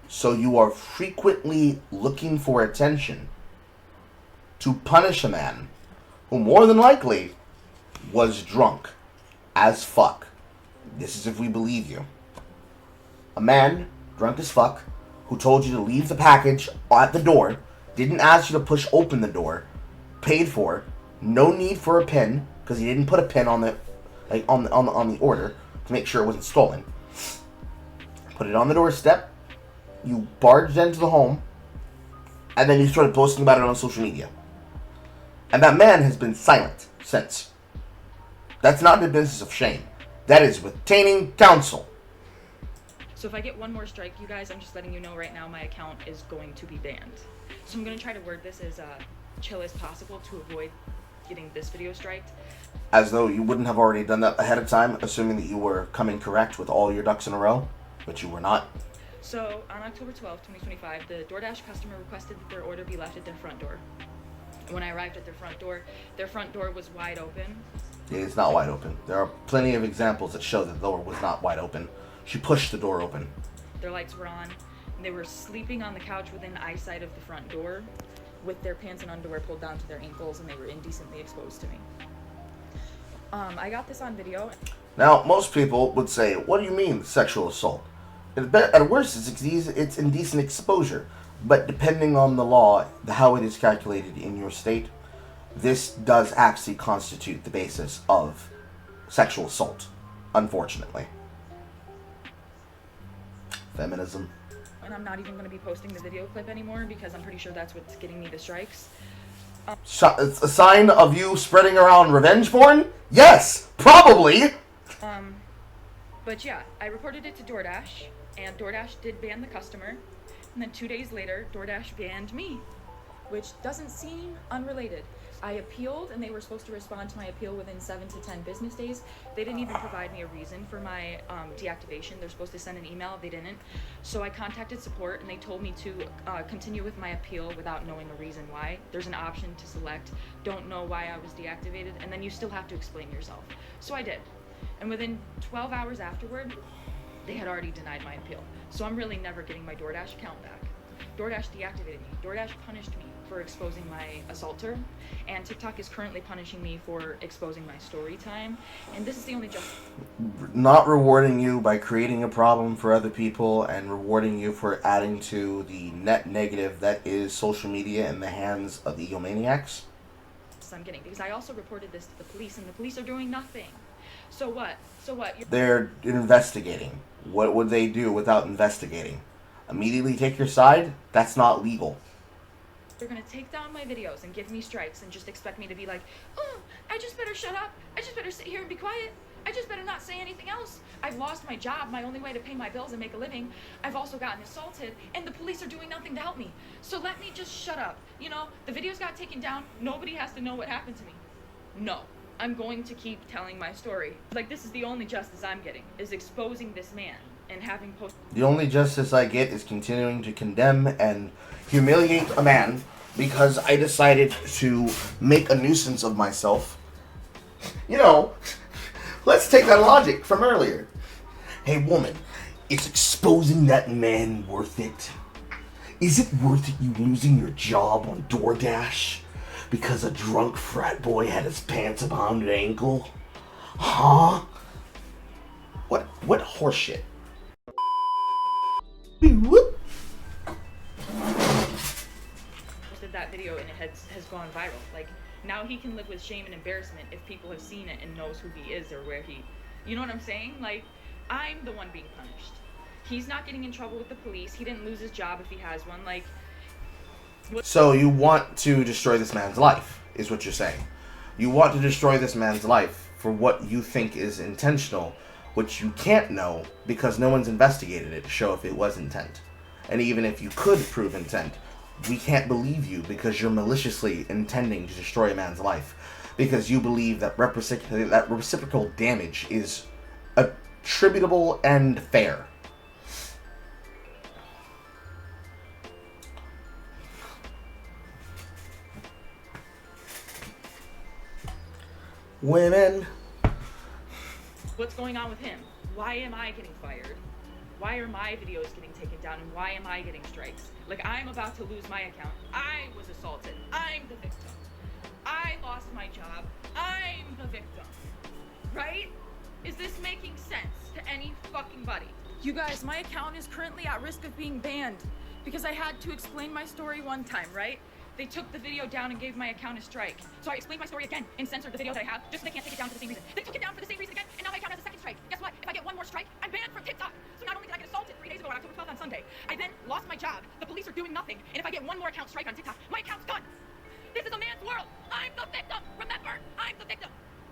So you are frequently looking for attention to punish a man who more than likely was drunk as fuck. This is if we believe you. A man drunk as fuck who told you to leave the package at the door, didn't ask you to push open the door, paid for, no need for a pin because he didn't put a pin on the on the order to make sure it wasn't stolen. Put it on the doorstep. You barged into the home, and then you started posting about it on social media. And that man has been silent since. That's not the business of shame. That is retaining counsel. So if I get one more strike, you guys, I'm just letting you know right now my account is going to be banned. So I'm going to try to word this as chill as possible to avoid getting this video striked. As though you wouldn't have already done that ahead of time, assuming that you were coming correct with all your ducks in a row, but you were not. So on October 12th, 2025, the DoorDash customer requested that their order be left at their front door. When I arrived at their front door was wide open. It is not wide open. There are plenty of examples that show that the door was not wide open. She pushed the door open. Their lights were on, and they were sleeping on the couch within eyesight of the front door with their pants and underwear pulled down to their ankles, and they were indecently exposed to me. I got this on video. Now, most people would say, what do you mean sexual assault? At worst, it's indecent exposure. But depending on the law, how it is calculated in your state, this does actually constitute the basis of sexual assault, unfortunately. Feminism. And I'm not even going to be posting the video clip anymore because I'm pretty sure that's what's getting me the strikes. It's a sign of you spreading around revenge porn? Yes, probably. But yeah, I reported it to DoorDash, and DoorDash did ban the customer. And then 2 days later, DoorDash banned me, which doesn't seem unrelated. I appealed, and they were supposed to respond to my appeal within 7 to 10 business days. They didn't even provide me a reason for my deactivation. They're supposed to send an email. They didn't. So I contacted support, and they told me to continue with my appeal without knowing a reason why. There's an option to select, don't know why I was deactivated, and then you still have to explain yourself. So I did. And within 12 hours afterward, they had already denied my appeal. So I'm really never getting my DoorDash account back. DoorDash deactivated me. DoorDash punished me for exposing my assaulter, and TikTok is currently punishing me for exposing my story time, and this is the only justice. Not rewarding you by creating a problem for other people and rewarding you for adding to the net negative that is social media in the hands of the egomaniacs. I'm getting, because I also reported this to the police, and the police are doing nothing. So what? They're investigating. What would they do without investigating? Immediately take your side? That's not legal. They're gonna take down my videos and give me strikes and just expect me to be like, oh, I just better shut up. I just better sit here and be quiet. I just better not say anything else. I've lost my job, my only way to pay my bills and make a living. I've also gotten assaulted, and the police are doing nothing to help me. So let me just shut up. You know, the videos got taken down. Nobody has to know what happened to me. No. I'm going to keep telling my story. Like, this is the only justice I'm getting, is exposing this man and having post. The only justice I get is continuing to condemn and humiliate a man because I decided to make a nuisance of myself. You know, let's take that logic from earlier. Hey woman, is exposing that man worth it? Is it worth it you losing your job on DoorDash because a drunk frat boy had his pants around his ankle? Huh? What horseshit? Whoop. Posted that video and it has gone viral. Like, now he can live with shame and embarrassment if people have seen it and knows who he is or where he, you know what I'm saying? Like, I'm the one being punished. He's not getting in trouble with the police. He didn't lose his job if he has one. Like, So you want to destroy this man's life, is what you're saying. You want to destroy this man's life for what you think is intentional, which you can't know because no one's investigated it to show if it was intent. And even if you could prove intent, we can't believe you because you're maliciously intending to destroy a man's life. Because you believe that reciprocal damage is attributable and fair. Women. what's going on with him? Why am I getting fired? Why are my videos getting taken down and why am I getting strikes? Like, I'm about to lose my account. I was assaulted. I'm the victim. I lost my job. I'm the victim. Right? Is this making sense to any fucking body? You guys, my account is currently at risk of being banned because I had to explain my story one time, right? They took the video down and gave my account a strike. So I explained my story again and censored the video that I have just so they can't take it down for the same reason. They took it down for the same reason again and now my account has a second strike. Guess what? If I get one more strike, I'm banned from TikTok. So not only did I get assaulted 3 days ago on October 12th on Sunday, I then lost my job. The police are doing nothing. And if I get one more account strike on TikTok, my account's done. This is a man's world. I'm the victim. Remember, I'm the victim.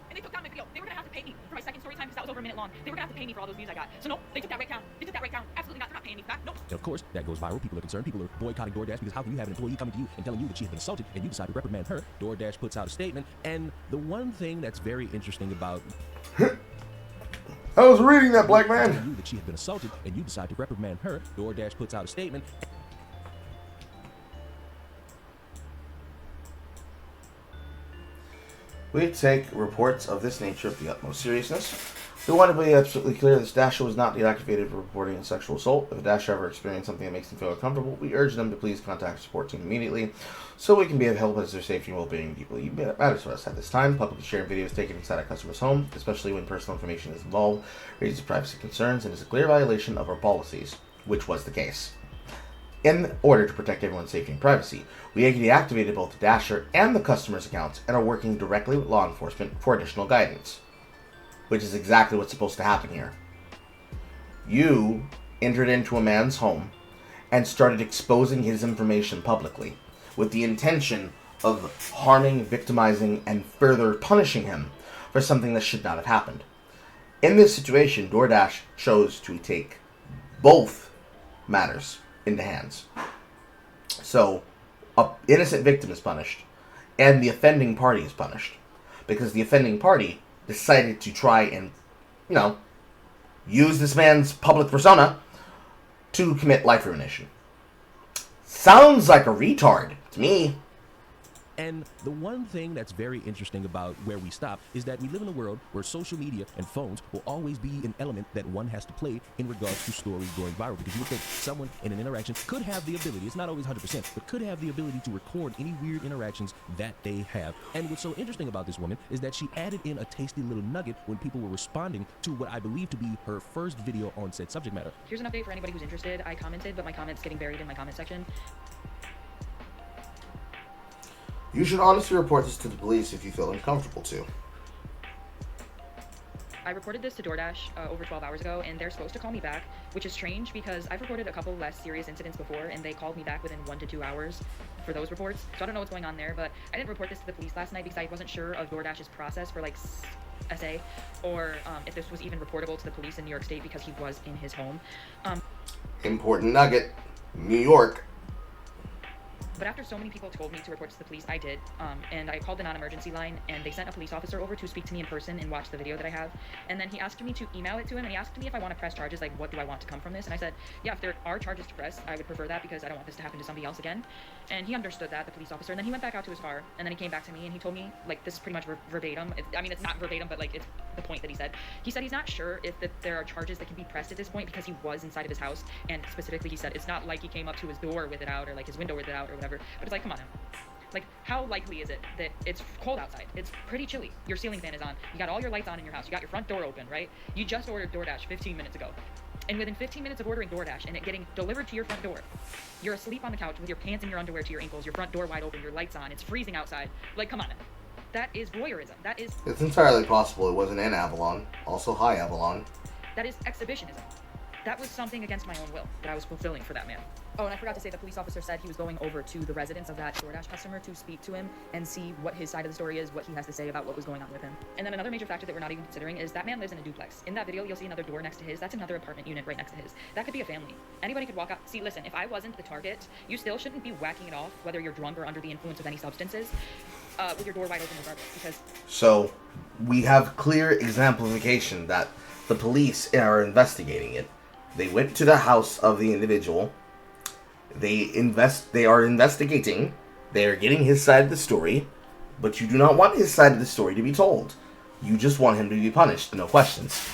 And they took down my video. They were gonna have to pay me for my second story time because that was over a minute long. They were gonna have to pay me for all those views I got. So no, they took that right down. They took that right down. Absolutely not. They're not paying me back. Nope. And of course, that goes viral. People are concerned. People are boycotting DoorDash because how can you have an employee coming to you and telling you that she has been assaulted and you decide to reprimand her? DoorDash puts out a statement. And the one thing that's very interesting about I was reading that, black man. You that she has been assaulted and you decide to reprimand her. DoorDash puts out a statement. We take reports of this nature with the utmost seriousness. We want to be absolutely clear this Dasher was not deactivated for reporting a sexual assault. If a Dasher ever experienced something that makes them feel uncomfortable, we urge them to please contact the support team immediately so we can be of help as their safety and well-being deeply matters to us. At this time, publicly sharing videos taken inside a customer's home, especially when personal information is involved, raises privacy concerns and is a clear violation of our policies, which was the case. In order to protect everyone's safety and privacy, we have deactivated both the Dasher and the customer's accounts and are working directly with law enforcement for additional guidance. Which is exactly what's supposed to happen here. You entered into a man's home and started exposing his information publicly with the intention of harming, victimizing, and further punishing him for something that should not have happened. In this situation, DoorDash chose to take both matters into hands. So, an innocent victim is punished, and the offending party is punished. Because the offending party decided to try and, use this man's public persona to commit life ruination. Sounds like a retard to me. And the one thing that's very interesting about where we stop is that we live in a world where social media and phones will always be an element that one has to play in regards to stories going viral. Because you would think someone in an interaction could have the ability, it's not always 100%, but could have the ability to record any weird interactions that they have. And what's so interesting about this woman is that she added in a tasty little nugget when people were responding to what I believe to be her first video on said subject matter. Here's an update for anybody who's interested. I commented, but my comment's getting buried in my comment section. You should honestly report this to the police if you feel uncomfortable to. I reported this to DoorDash over 12 hours ago, and they're supposed to call me back, which is strange because I've reported a couple less serious incidents before, and they called me back within 1 to 2 hours for those reports. So I don't know what's going on there, but I didn't report this to the police last night because I wasn't sure of DoorDash's process for SA, or if this was even reportable to the police in New York State because he was in his home. Important nugget, New York. But after so many people told me to report to the police, I did, and I called the non-emergency line, and they sent a police officer over to speak to me in person and watch the video that I have, and then he asked me to email it to him, and he asked me if I want to press charges, like, what do I want to come from this, and I said, yeah, if there are charges to press, I would prefer that, because I don't want this to happen to somebody else again, and he understood that, the police officer, and then he went back out to his car, and then he came back to me, and he told me, like, this is pretty much verbatim, it's not verbatim, but, like, it's the point that he said. He said he's not sure if there are charges that can be pressed at this point, because he was inside of his house, and specifically he said, it's not like he came up to his door with it out, or, like, his window with it out, or whatever, but it's like, come on now. Like, how likely is it that it's cold outside? It's pretty chilly. Your ceiling fan is on. You got all your lights on in your house. You got your front door open, right? You just ordered DoorDash 15 minutes ago. And within 15 minutes of ordering DoorDash and it getting delivered to your front door, you're asleep on the couch with your pants and your underwear to your ankles, your front door wide open, your lights on, it's freezing outside. Like, come on. That is voyeurism. That is... It's entirely possible it wasn't in Avalon, also high Avalon. That is exhibitionism. That was something against my own will that I was fulfilling for that man. Oh, and I forgot to say, the police officer said he was going over to the residence of that DoorDash customer to speak to him and see what his side of the story is, what he has to say about what was going on with him. And then another major factor that we're not even considering is that man lives in a duplex. In that video, you'll see another door next to his. That's another apartment unit right next to his. That could be a family. Anybody could walk out. See, listen, if I wasn't the target, you still shouldn't be whacking it off, whether you're drunk or under the influence of any substances, with your door wide open regardless, because... So, we have clear exemplification that the police are investigating it. They went to the house of the individual. They are investigating. They are getting his side of the story. But you do not want his side of the story to be told. You just want him to be punished. No questions.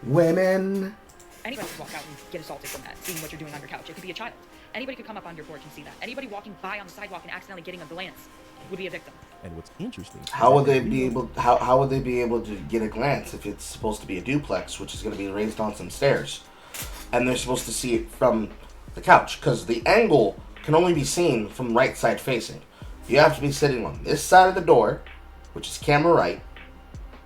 Women. Anybody could walk out and get assaulted from that, seeing what you're doing on your couch. It could be a child. Anybody could come up on your porch and see that. Anybody walking by on the sidewalk and accidentally getting a glance would be a victim. And what's interesting... How would they be able to get a glance if it's supposed to be a duplex, which is going to be raised on some stairs? And they're supposed to see it from the couch, because the angle can only be seen from right side facing. You have to be sitting on this side of the door, which is camera right.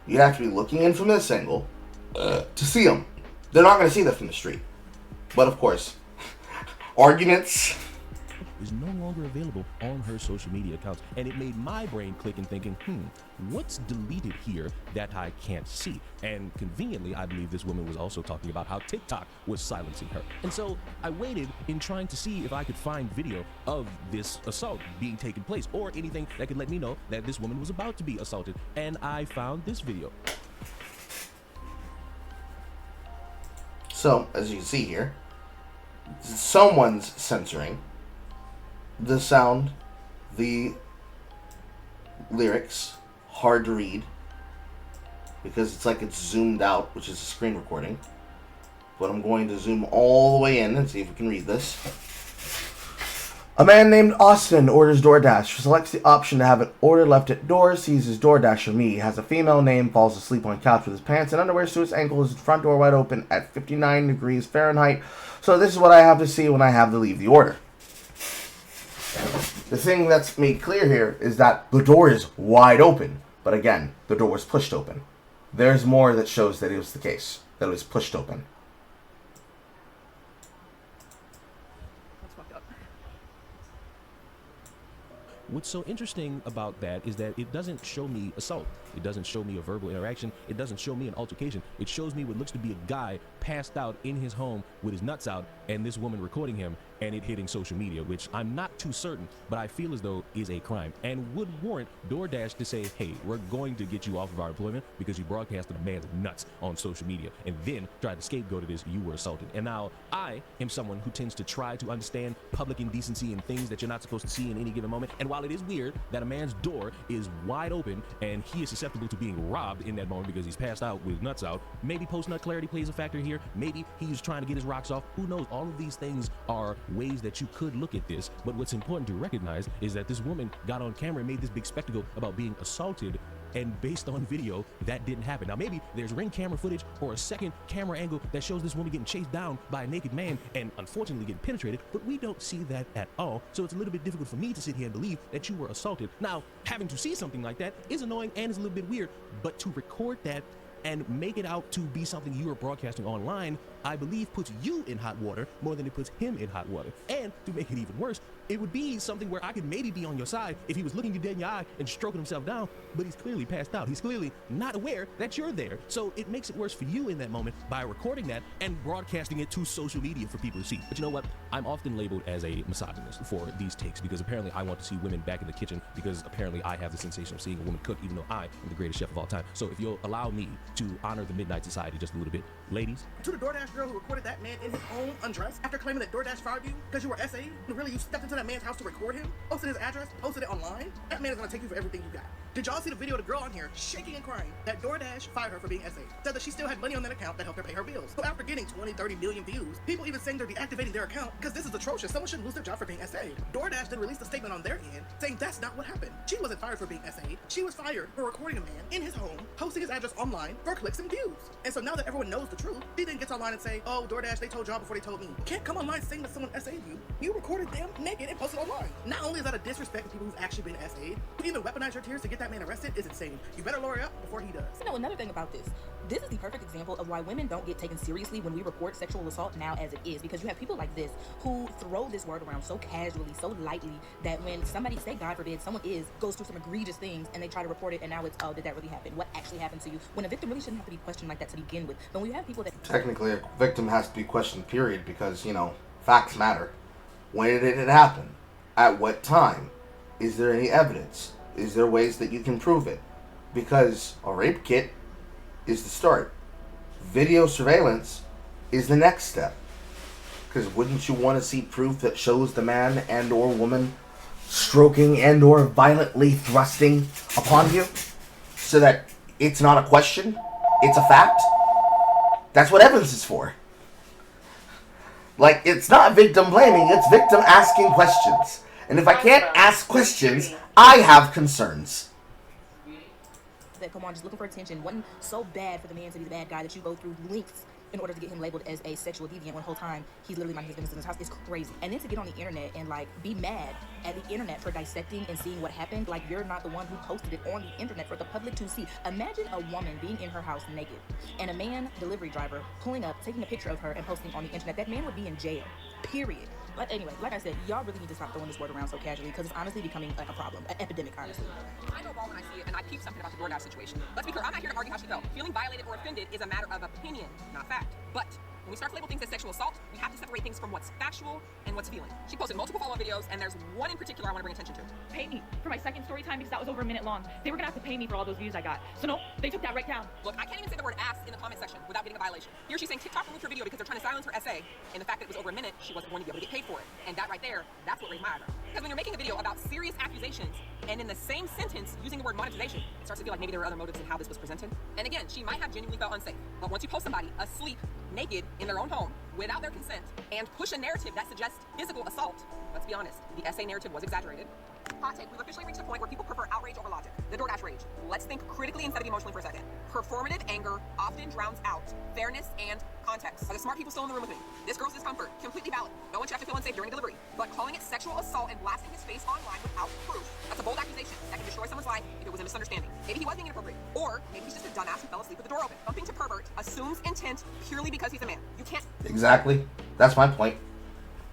You have to be looking in from this angle to see them. They're not going to see that from the street. But of course, arguments... is no longer available on her social media accounts, and it made my brain click and thinking, what's deleted here that I can't see? And conveniently, I believe this woman was also talking about how TikTok was silencing her. And so I waited in trying to see if I could find video of this assault being taken place, or anything that could let me know that this woman was about to be assaulted. And I found this video. So, as you can see here, someone's censoring the sound, the lyrics, hard to read, because it's like it's zoomed out, which is a screen recording. But I'm going to zoom all the way in and see if we can read this. A man named Austin orders DoorDash, selects the option to have an order left at door, sees his DoorDasher me, has a female name, falls asleep on couch with his pants and underwear to his ankles, front door wide open at 59 degrees Fahrenheit. So this is what I have to see when I have to leave the order. The thing that's made clear here is that the door is wide open, but again, the door was pushed open. There's more that shows that it was the case, that it was pushed open. That's fucked up. What's so interesting about that is that it doesn't show me assault. It doesn't show me a verbal interaction. It doesn't show me an altercation. It shows me what looks to be a guy passed out in his home with his nuts out, and this woman recording him, and it hitting social media, which I'm not too certain, but I feel as though is a crime and would warrant DoorDash to say, hey, we're going to get you off of our employment because you broadcasted a man's nuts on social media, and then tried to scapegoat it as you were assaulted. And now I am someone who tends to try to understand public indecency and things that you're not supposed to see in any given moment. And while it is weird that a man's door is wide open and he is susceptible to being robbed in that moment because he's passed out with nuts out, maybe post-nut clarity plays a factor here. Maybe he's trying to get his rocks off. Who knows? All of these things are ways that you could look at this, but what's important to recognize is that this woman got on camera and made this big spectacle about being assaulted, and based on video, that didn't happen. Now maybe there's ring camera footage or a second camera angle that shows this woman getting chased down by a naked man and unfortunately getting penetrated, but we don't see that at all, so it's a little bit difficult for me to sit here and believe that you were assaulted. Now, having to see something like that is annoying and is a little bit weird, but to record that and make it out to be something you are broadcasting online, I believe puts you in hot water more than it puts him in hot water. And to make it even worse, it would be something where I could maybe be on your side if he was looking you dead in your eye and stroking himself down, but he's clearly passed out. He's clearly not aware that you're there. So it makes it worse for you in that moment by recording that and broadcasting it to social media for people to see. But you know what? I'm often labeled as a misogynist for these takes because apparently I want to see women back in the kitchen because apparently I have the sensation of seeing a woman cook even though I am the greatest chef of all time. So if you'll allow me to honor the Midnight Society just a little bit, ladies. To the DoorDash girl who recorded that man in his own undress after claiming that DoorDash fired you because you were SA, and really you stepped into that man's house to record him, posted his address, posted it online, that man is going to take you for everything you got. Did y'all see the video of the girl on here shaking and crying that DoorDash fired her for being SA? Said that she still had money on that account that helped her pay her bills. So after getting 20, 30 million views, people even saying they're deactivating their account because this is atrocious. Someone shouldn't lose their job for being SA. DoorDash then released a statement on their end saying that's not what happened. She wasn't fired for being SA. She was fired for recording a man in his home, posting his address online for clicks and views. And so now that everyone knows the truth, she then gets online and say, oh, DoorDash, they told y'all before they told me. You can't come online saying that someone SA'd you. You recorded them naked and posted online. Not only is that a disrespect to people who've actually been SA'd, to even weaponize your tears to get that man arrested is insane. You better lawyer up before he does. You know, another thing about this is the perfect example of why women don't get taken seriously when we report sexual assault now as it is, because you have people like this who throw this word around so casually, so lightly, that when somebody, say God forbid, someone goes through some egregious things and they try to report it and now it's, oh, did that really happen? What actually happened to you? When a victim really shouldn't have to be questioned like that to begin with. But when you have people that... Technically, a victim has to be questioned, period, because, you know, facts matter. When did it happen? At what time? Is there any evidence? Is there ways that you can prove it? Because a rape kit is the start. Video surveillance is the next step. Because wouldn't you want to see proof that shows the man and or woman stroking and or violently thrusting upon you? So that it's not a question, it's a fact? That's what evidence is for. Like, it's not victim blaming, it's victim asking questions. And if I can't ask questions, I have concerns. that come on just looking for attention, wasn't so bad for the man to be the bad guy that you go through lengths in order to get him labeled as a sexual deviant when the whole time he's literally minding his business in his house. It's crazy. And then to get on the internet and like be mad at the internet for dissecting and seeing what happened, like you're not the one who posted it on the internet for the public to see. Imagine a woman being in her house naked and a man, delivery driver, pulling up, taking a picture of her and posting on the internet. That man would be in jail, period. But anyway, like I said, y'all really need to stop throwing this word around so casually because it's honestly becoming a problem, an epidemic, honestly. I know wrong when I see it, and I peep something about the DoorDash situation. Let's be clear, I'm not here to argue how she felt. Feeling violated or offended is a matter of opinion, not fact. But when we start to label things as sexual assault, we have to separate things from what's factual and what's feeling. She posted multiple follow-up videos, and there's one in particular I want to bring attention to. Pay me for my second story time because that was over a minute long. They were gonna have to pay me for all those views I got. So no, they took that right down. Look, I can't even say the word ass in the comment section without getting a violation. Here she's saying TikTok removed her video because they're trying to silence her essay, and the fact that it was over a minute, she wasn't going to be able to get paid for it. And that right there, that's what raised my eyebrow. Because when you're making a video about serious accusations, and in the same sentence using the word monetization, it starts to feel like maybe there were other motives in how this was presented. And again, she might have genuinely felt unsafe. But once you post somebody asleep, naked, in their own home, without their consent, and push a narrative that suggests physical assault, let's be honest, the essay narrative was exaggerated. Hot take, we've officially reached a point where people prefer outrage over logic. The DoorDash rage. Let's think critically instead of emotionally for a second. Performative anger often drowns out fairness and context. Are the smart people still in the room with me? This girl's discomfort, completely valid. No one should have to feel unsafe during delivery. But calling it sexual assault and blasting his face online without proof, that's a bold accusation that can destroy someone's life if it was a misunderstanding. Maybe he was being inappropriate. Or maybe he's just a dumbass who fell asleep with the door open. Bumping to pervert assumes intent purely because he's a man. You can't... Exactly. That's my point.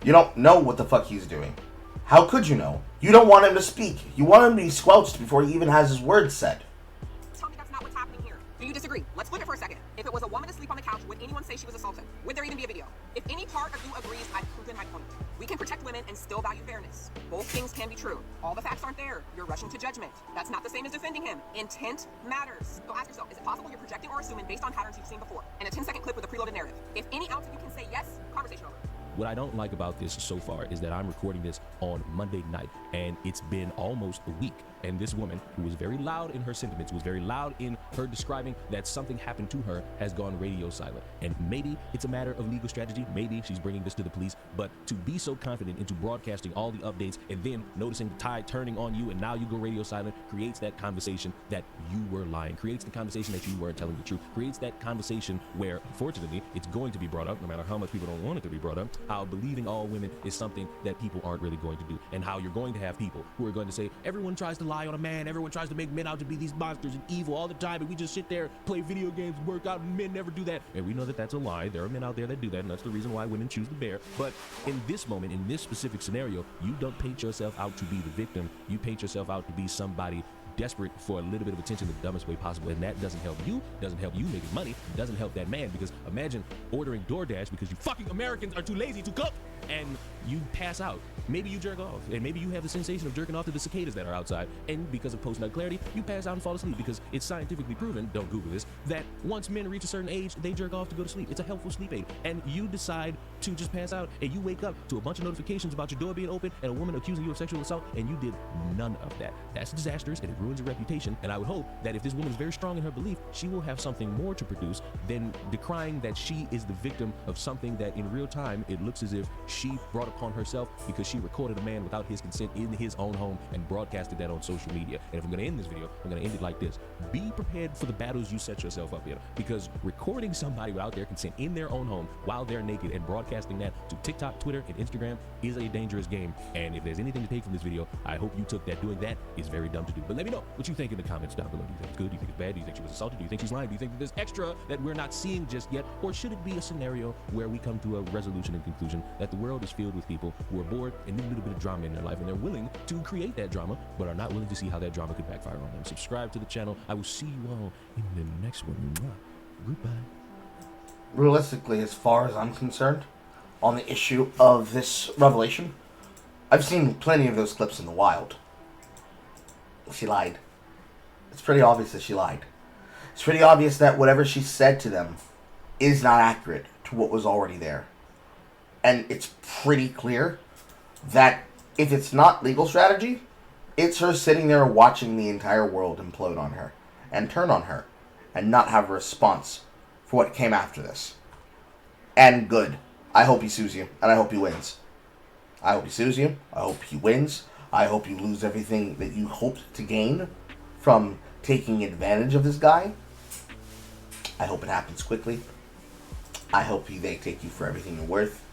You don't know what the fuck he's doing. How could you know? You don't want him to speak. You want him to be squelched before he even has his words said. Tell me that's not what's happening here. Do you disagree? Let's flip it for a second. If it was a woman asleep on the couch, would anyone say she was assaulted? Would there even be a video? If any part of you agrees, I've proven my point. We can protect women and still value fairness. Both things can be true. All the facts aren't there. You're rushing to judgment. That's not the same as defending him. Intent matters. So ask yourself, is it possible you're projecting or assuming based on patterns you've seen before? And a 10-second clip with a preloaded narrative. If any ounce of you can say yes, conversation over. What I don't like about this so far is that I'm recording this on Monday night, and it's been almost a week. And this woman, who was very loud in her sentiments, was very loud in her describing that something happened to her, has gone radio silent. And maybe it's a matter of legal strategy. Maybe she's bringing this to the police. But to be so confident into broadcasting all the updates and then noticing the tide turning on you and now you go radio silent creates that conversation that you were lying, creates the conversation that you weren't telling the truth, creates that conversation where, unfortunately, it's going to be brought up, no matter how much people don't want it to be brought up, how believing all women is something that people aren't really going to do, and how you're going to have people who are going to say, everyone tries to lie on a man, everyone tries to make men out to be these monsters and evil all the time, and we just sit there, play video games, work out, and men never do that. And we know that that's a lie. There are men out there that do that, and that's the reason why women choose the bear. But in this moment, in this specific scenario, you don't paint yourself out to be the victim. You paint yourself out to be somebody desperate for a little bit of attention the dumbest way possible, and that doesn't help you, doesn't help you making money, doesn't help that man, because imagine ordering DoorDash because you fucking Americans are too lazy to cook and you pass out maybe you jerk off, and maybe you have the sensation of jerking off to the cicadas that are outside, and because of post-nut clarity, you pass out and fall asleep because it's scientifically proven, don't Google this, that once men reach a certain age, they jerk off to go to sleep. It's a helpful sleep aid, and you decide to just pass out, and you wake up to a bunch of notifications about your door being open and a woman accusing you of sexual assault, and you did none of that. That's disastrous, and it ruins your reputation, and I would hope that if this woman is very strong in her belief, she will have something more to produce than decrying that she is the victim of something that in real time it looks as if she brought upon herself because she recorded a man without his consent in his own home and broadcasted that on social media. And if I'm going to end this video, I'm going to end it like this. Be prepared for the battles you set yourself up in, because recording somebody without their consent in their own home while they're naked and broadcasting that to TikTok, Twitter, and Instagram is a dangerous game. And if there's anything to take from this video, I hope you took that doing that is very dumb to do. But let me know what you think in the comments down below. Do you think it's good? Do you think it's bad? Do you think she was assaulted? Do you think she's lying? Do you think that there's extra that we're not seeing just yet? Or should it be a scenario where we come to a resolution and conclusion that the world is filled with people who are bored and need a little bit of drama in their life, and they're willing to create that drama, but are not willing to see how that drama could backfire on them? Subscribe to the channel. I will see you all in the next one. Goodbye. Realistically, as far as I'm concerned, on the issue of this revelation, I've seen plenty of those clips in the wild. She lied. It's pretty obvious that she lied. It's pretty obvious that whatever she said to them is not accurate to what was already there. And it's pretty clear that if it's not legal strategy, it's her sitting there watching the entire world implode on her and turn on her and not have a response for what came after this. And good. I hope he sues you, and I hope he wins. I hope he sues you. I hope he wins. I hope you lose everything that you hoped to gain from taking advantage of this guy. I hope it happens quickly. I hope they take you for everything you're worth.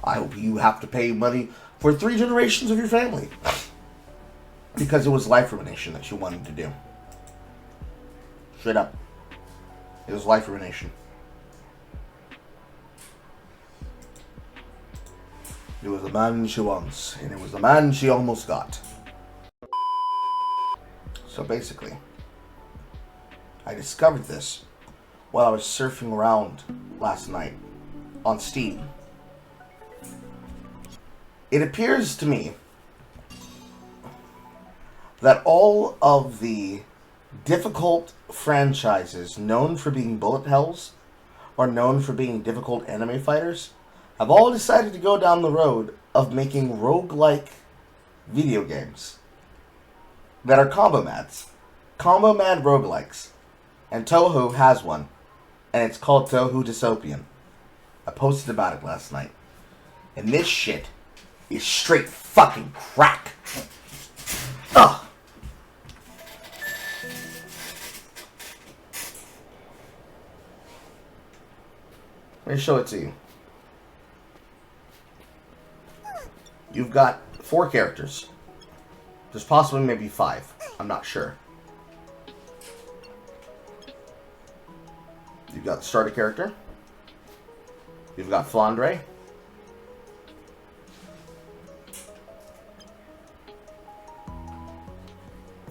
I hope you have to pay money for 3 generations of your family. Because it was life ruination that she wanted to do. Straight up. It was life ruination. It was the man she wants, and it was the man she almost got. So basically, I discovered this while I was surfing around last night on Steam. It appears to me that all of the difficult franchises known for being bullet hells or known for being difficult anime fighters have all decided to go down the road of making roguelike video games that are combo mads. Combo mad roguelikes. And Toho has one. And it's called Toho Dystopian. I posted about it last night. And this shit is straight fucking crack. Ugh. Let me show it to you. You've got 4 characters. There's possibly maybe 5. I'm not sure. You've got the starter character. You've got Flandre.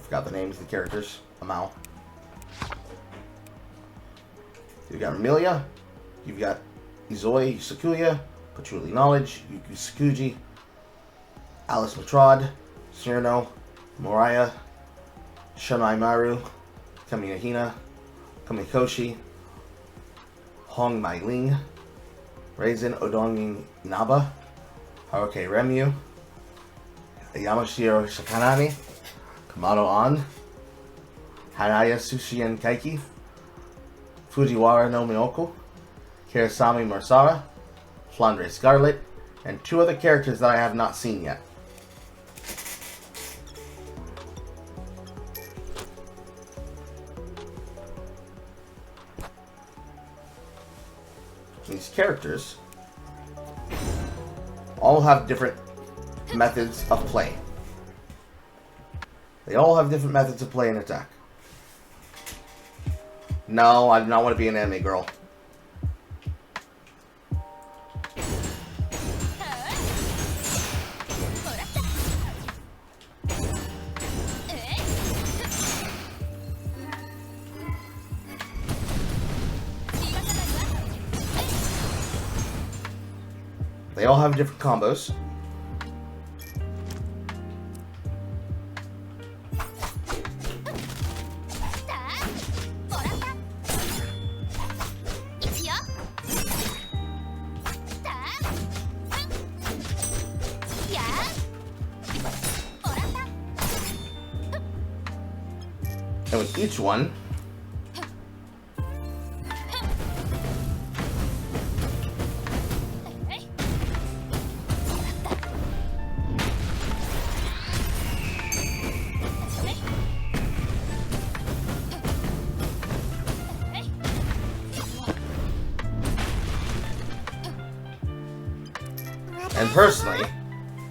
Forgot the names of the characters. Amal. You've got Amelia. You've got Izoi Sakuya, Patchouli Knowledge, Yuki Sakuji, Alice Matrod, Cyrano, Moriah, Shanai Maru, Kamiyahina, Kamikoshi, Hong Mai Ling, Raisin Odongin Naba, Haruke Remyu, Yamashiro Shakanami, Kamado An, Hanaya Sushien Kaiki, Fujiwara no Miyoko, Kirasami Marsara, Flandre Scarlet, and 2 other characters that I have not seen yet. These characters all have different methods of play. They all have different methods of play and attack. No, I do not want to be an anime girl. They all have different combos. And with each one, and personally,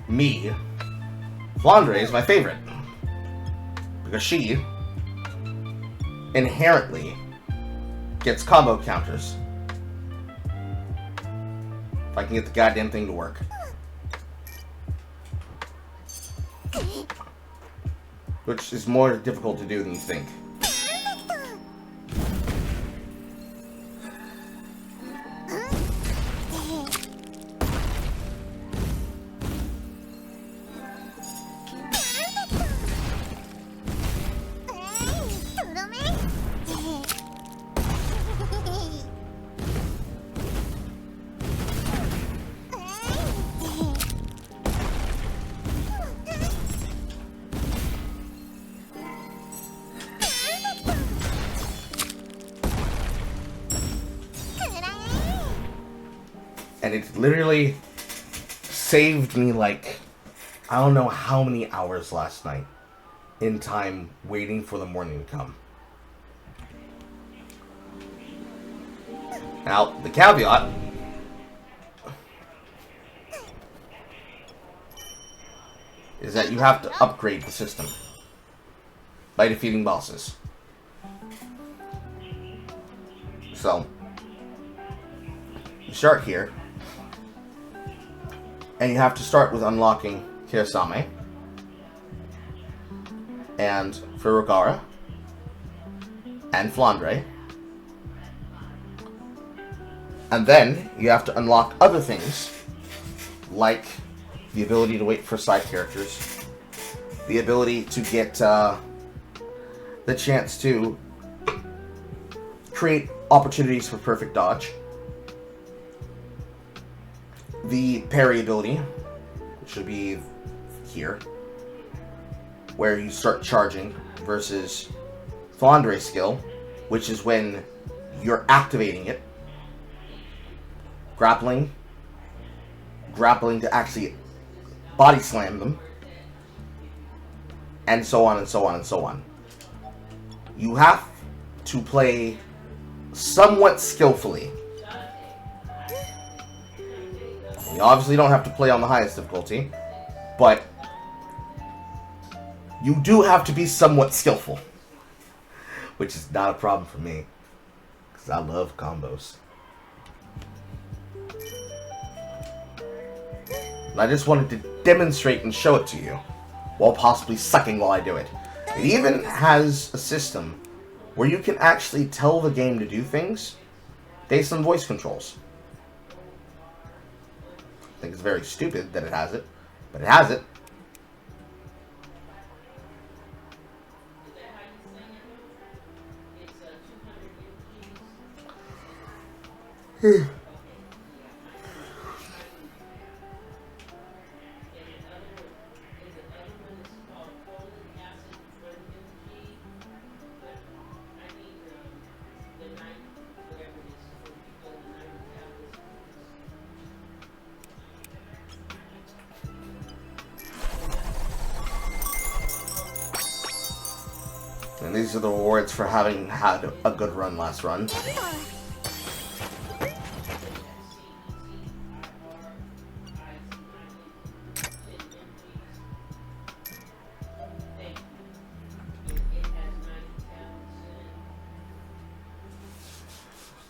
me, Flandre is my favorite. Because she inherently gets combo counters. If I can get the goddamn thing to work. Which is more difficult to do than you think. And it literally saved me like, I don't know how many hours last night in time waiting for the morning to come. Now, the caveat is that you have to upgrade the system by defeating bosses. So, you start here. And you have to start with unlocking Kirasame and Furugara and Flandre. And then you have to unlock other things like the ability to wait for side characters, the ability to get the chance to create opportunities for perfect dodge, the parry ability, which should be here, where you start charging, versus Flandre's skill, which is when you're activating it, grappling to actually body slam them, and so on and so on and so on. You have to play somewhat skillfully. You obviously don't have to play on the highest difficulty, but you do have to be somewhat skillful, which is not a problem for me, because I love combos. And I just wanted to demonstrate and show it to you, while possibly sucking while I do it. It even has a system where you can actually tell the game to do things based on voice controls. I think it's very stupid that it has it, but it has it. And these are the rewards for having had a good run last run.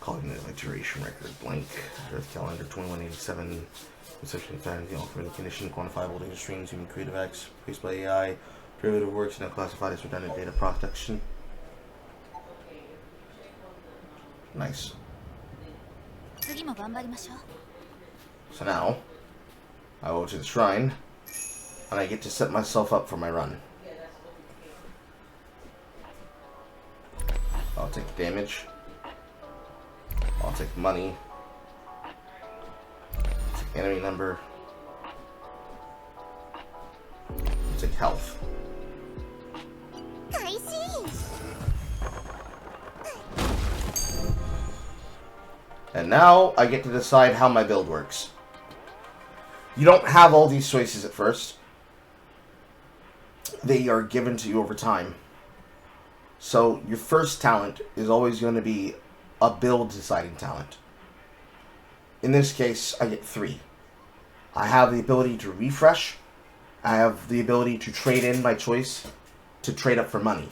Calling it like duration record blank. Earth calendar 2187. Reception time, the alternate condition, quantifiable data streams, human creative acts, produced by AI. Derivative works now classified as redundant data protection. Nice. So now, I go to the shrine, and I get to set myself up for my run. I'll take damage. I'll take money. Take enemy number. basic health. And now I get to decide how my build works. You don't have all these choices at first. They are given to you over time. So your first talent is always going to be a build deciding talent. In this case, I get 3. I have the ability to refresh. I have the ability to trade in my choice to trade up for money.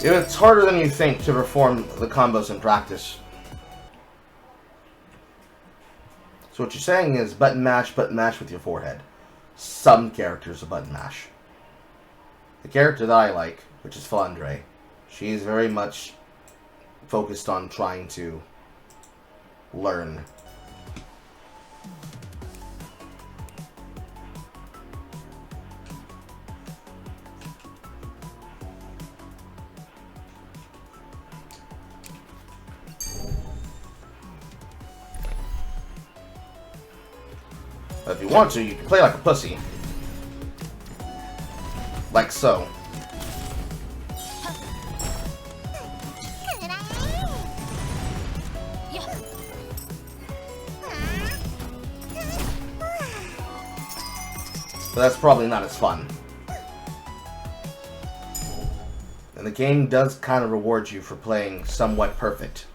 It's harder than you think to perform the combos in practice. So what you're saying is button mash with your forehead. Some characters are button mash. The character that I like, which is Flandre, she is very much focused on trying to learn. If you want to, you can play like a pussy. Like so. But that's probably not as fun. And the game does kind of reward you for playing somewhat perfect.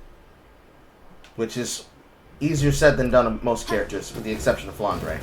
Which is easier said than done of most characters, with the exception of Flandre.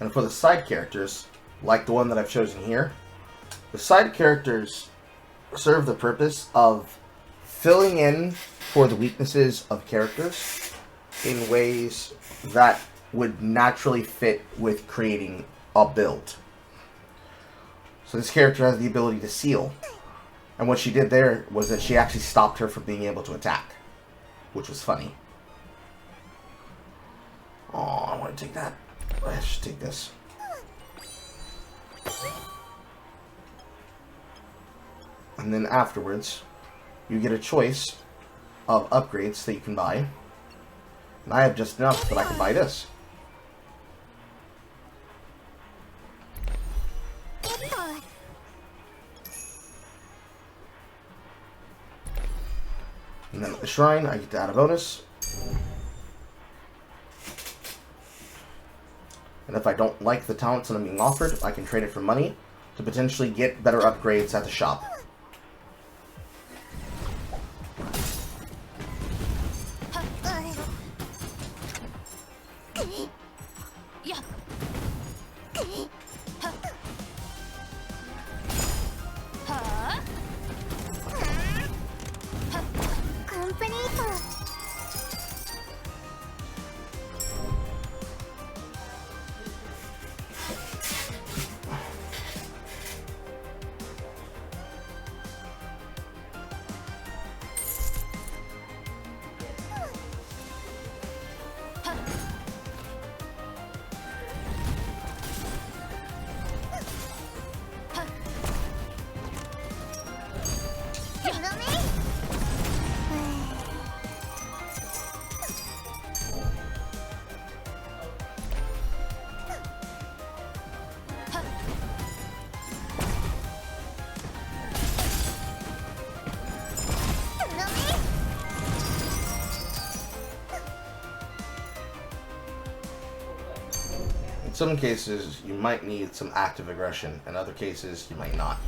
And for the side characters, like the one that I've chosen here, the side characters serve the purpose of filling in for the weaknesses of characters in ways that would naturally fit with creating a build. So this character has the ability to seal. And what she did there was that she actually stopped her from being able to attack, which was funny. Oh, I want to take that. I should take this. And then afterwards, you get a choice of upgrades that you can buy. And I have just enough that I can buy this. And then at the shrine, I get to add a bonus. And if I don't like the talents that I'm being offered, I can trade it for money to potentially get better upgrades at the shop. some cases, you might need some active aggression. In other cases, you might not.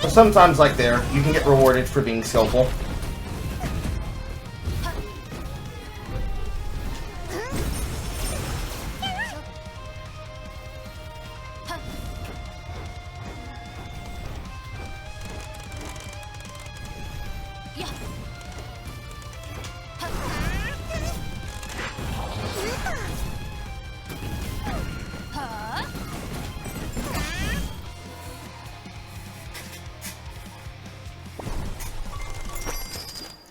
But sometimes, like there, you can get rewarded for being skillful.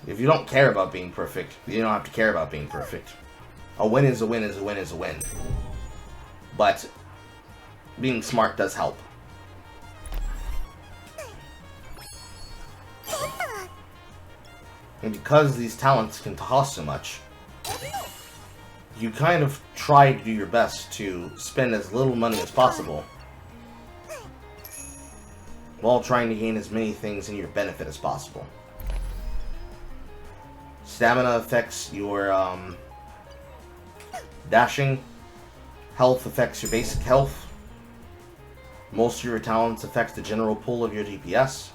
If you don't care about being perfect, you don't have to care about being perfect. A win is a win is a win is a win. But being smart does help. And because these talents can cost so much, you kind of try to do your best to spend as little money as possible while trying to gain as many things in your benefit as possible. Stamina affects your dashing. Health affects your basic health. Most of your talents affect the general pool of your DPS.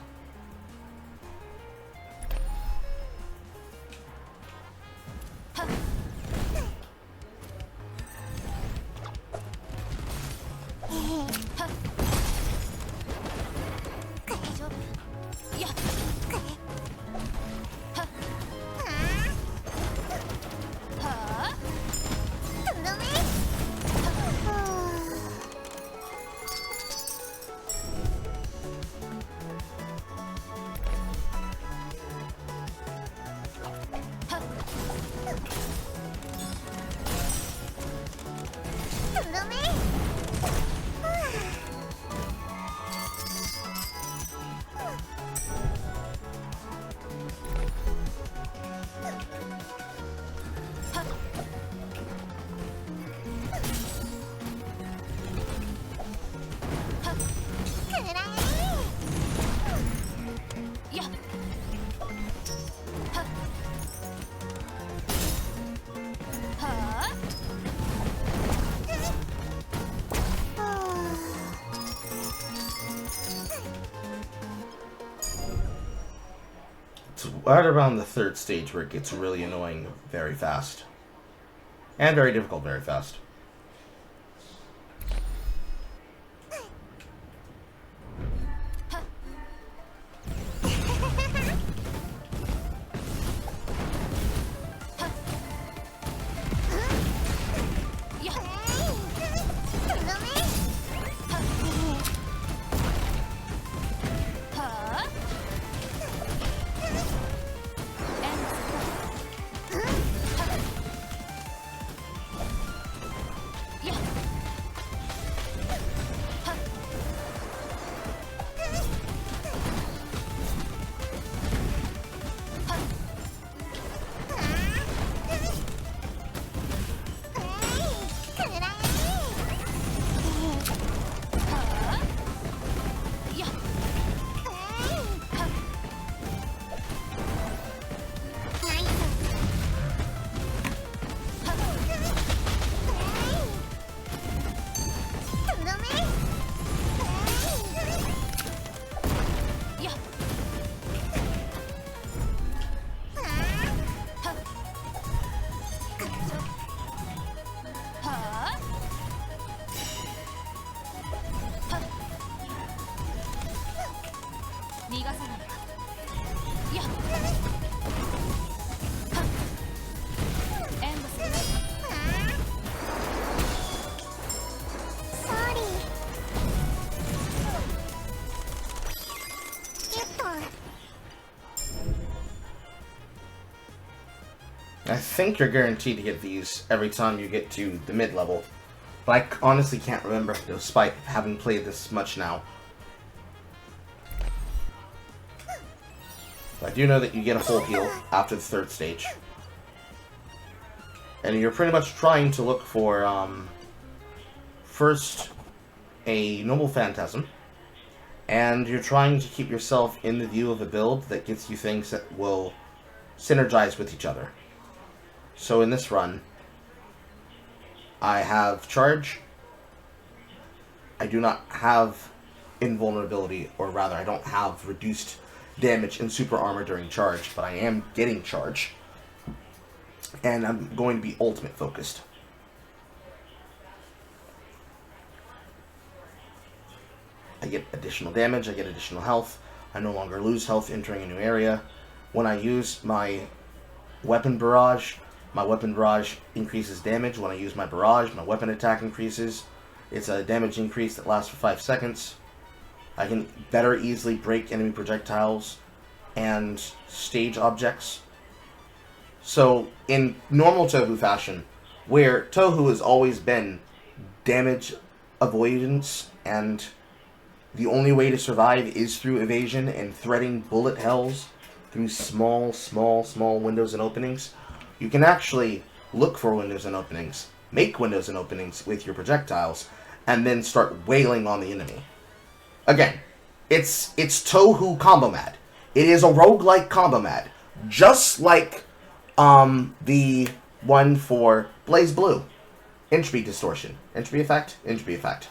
Right around the third stage where it gets really annoying very fast. And very difficult very fast. I think you're guaranteed to get these every time you get to the mid-level. But I honestly can't remember, despite having played this much now. But I do know that you get a full heal after the 3rd stage. And you're pretty much trying to look for, first, a Noble Phantasm. And you're trying to keep yourself in the view of a build that gets you things that will synergize with each other. So in this run, I have Charge. I do not have Invulnerability, or rather, I don't have reduced damage and super armor during Charge, but I am getting Charge. And I'm going to be ultimate focused. I get additional damage, I get additional health. I no longer lose health entering a new area. When I use my weapon barrage increases damage. When I use my barrage, my weapon attack increases. It's a damage increase that lasts for 5 seconds. I can better easily break enemy projectiles and stage objects. So, in normal Tohu fashion, where Tohu has always been damage avoidance and the only way to survive is through evasion and threading bullet hells through small windows and openings, you can actually look for windows and openings, make windows and openings with your projectiles, and then start wailing on the enemy. Again, it's Tohu Combo Mad. It is a roguelike Combo Mad, just like the one for Blaze Blue. Entropy Distortion. Entropy Effect? Entropy Effect.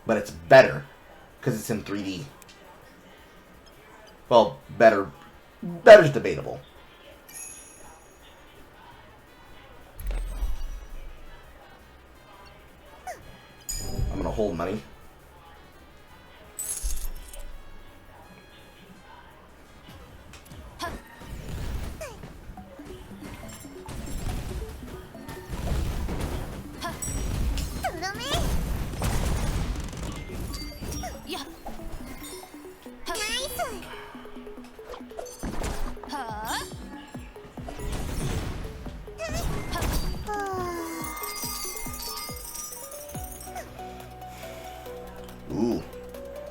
But it's better, because it's in 3D. Well, better's debatable. I'm gonna hold money. Ooh,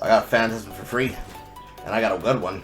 I got a Phantasm for free, and I got a good one.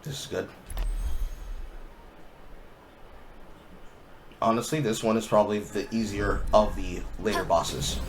This is good. Honestly, this one is probably the easier of the later bosses.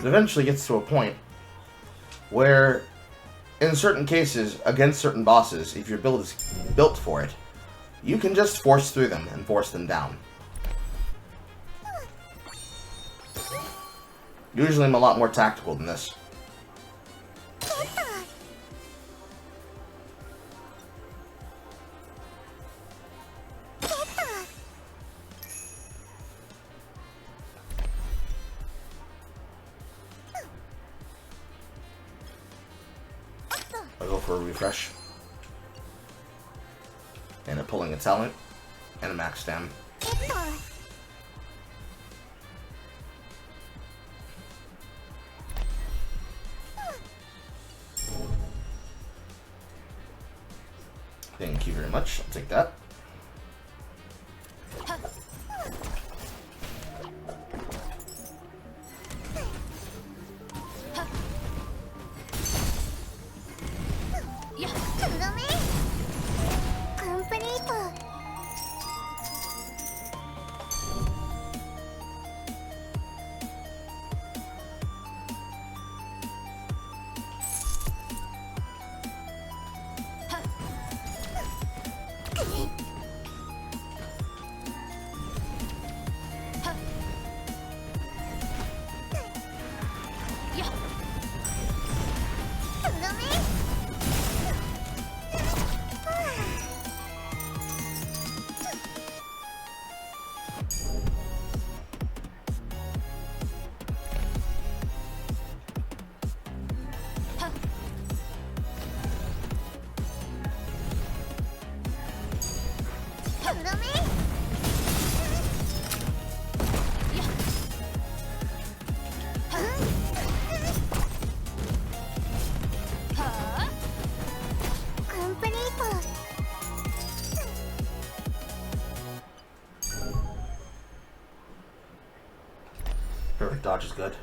it eventually gets to a point where, in certain cases, against certain bosses, if your build is built for it, you can just force through them and force them down. Usually I'm a lot more tactical than this. I'll go for a refresh. And a pulling a talent. And a max stam. Thank you very much. I'll take that. Perfect dodge is good.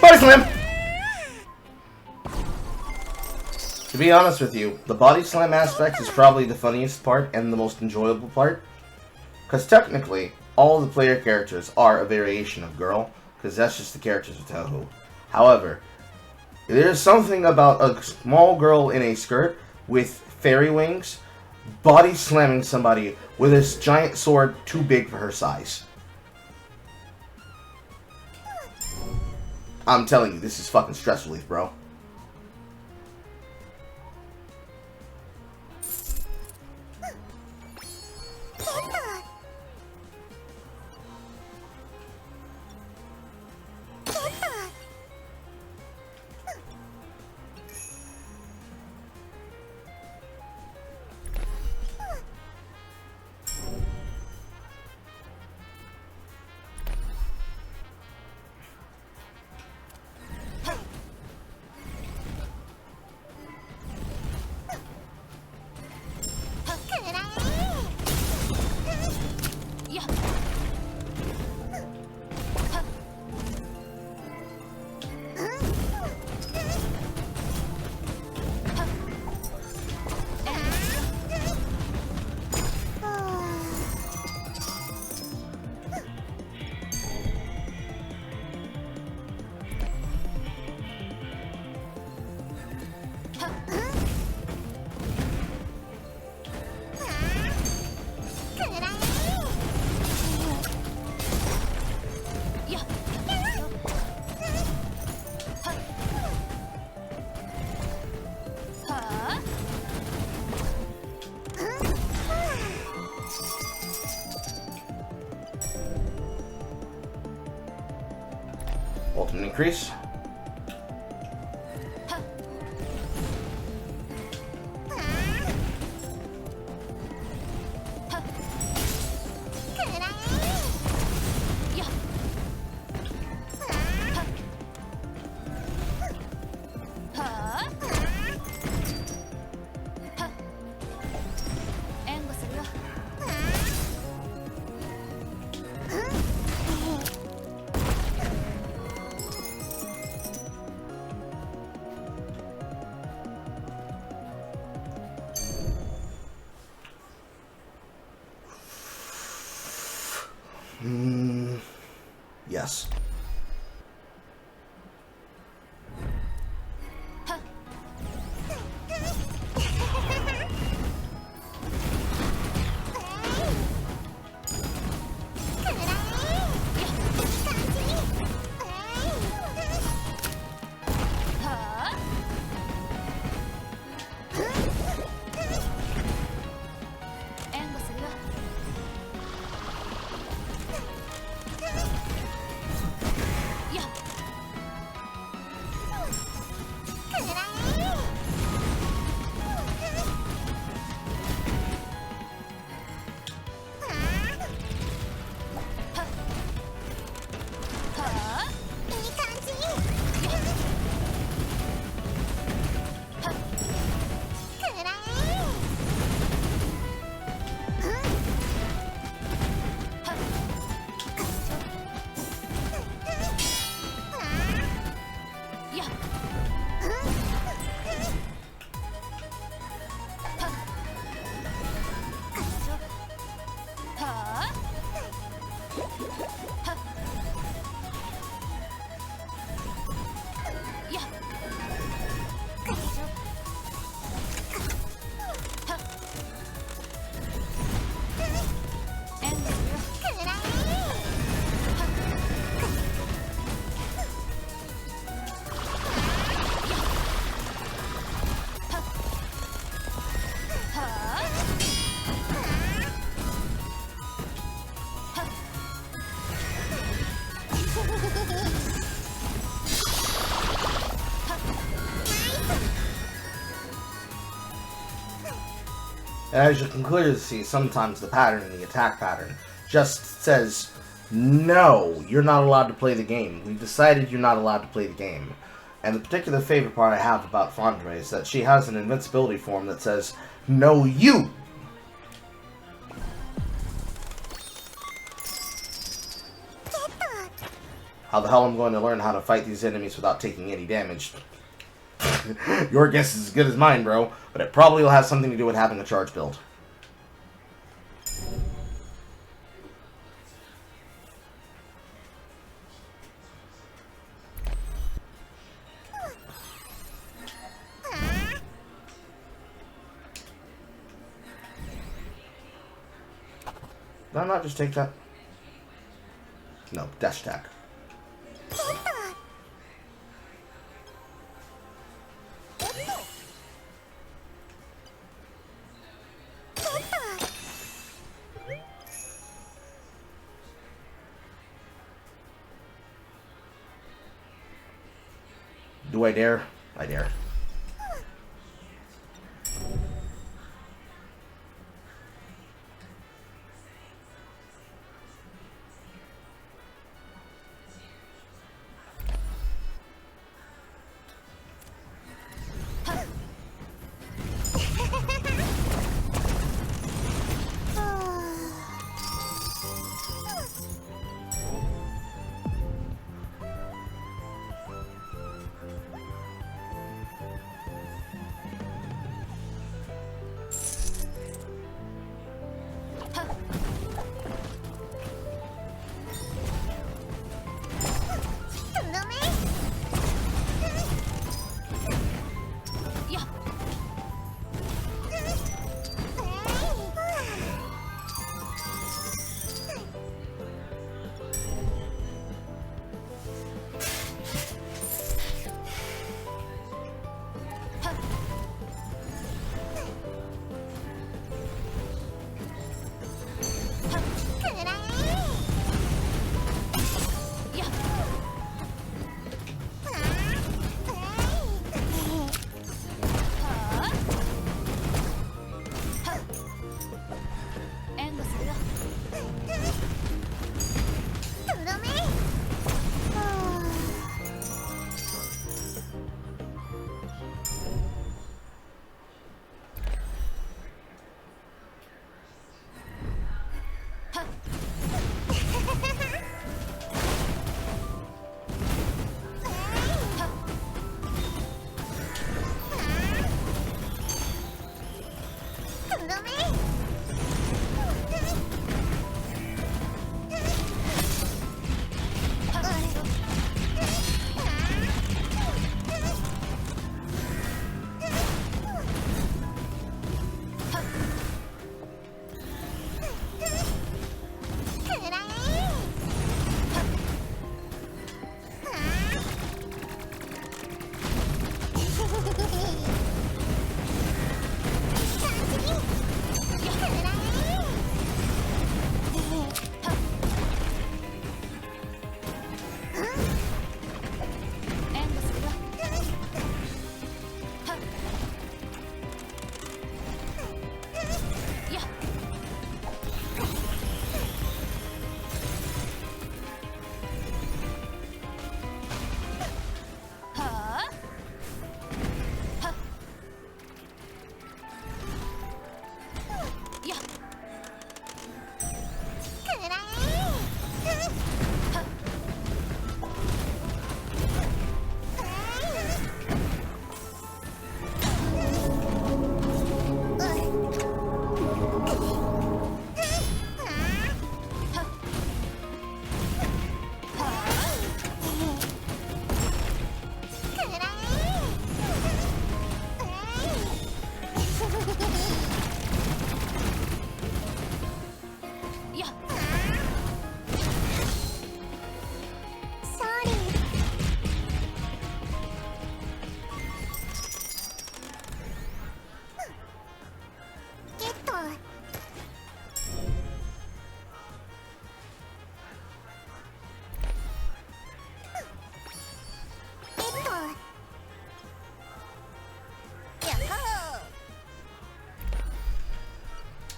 Body slam! To be honest with you, the body slam aspect is probably the funniest part and the most enjoyable part. Because technically, all the player characters are a variation of girl, because that's just the characters of Touhou. However, there's something about a small girl in a skirt with fairy wings body slamming somebody with this giant sword too big for her size. I'm telling you, this is fucking stress relief, bro. An increase. Yes. As you can clearly see, sometimes the pattern in the attack pattern just says, no, you're not allowed to play the game. We've decided you're not allowed to play the game. And the particular favorite part I have about Fondre is that she has an invincibility form that says, no, you! How the hell I'm going to learn how to fight these enemies without taking any damage? Your guess is as good as mine, bro, but it probably will have something to do with having a charge build. Did I not just take that? No, dash attack. Do I dare? I dare.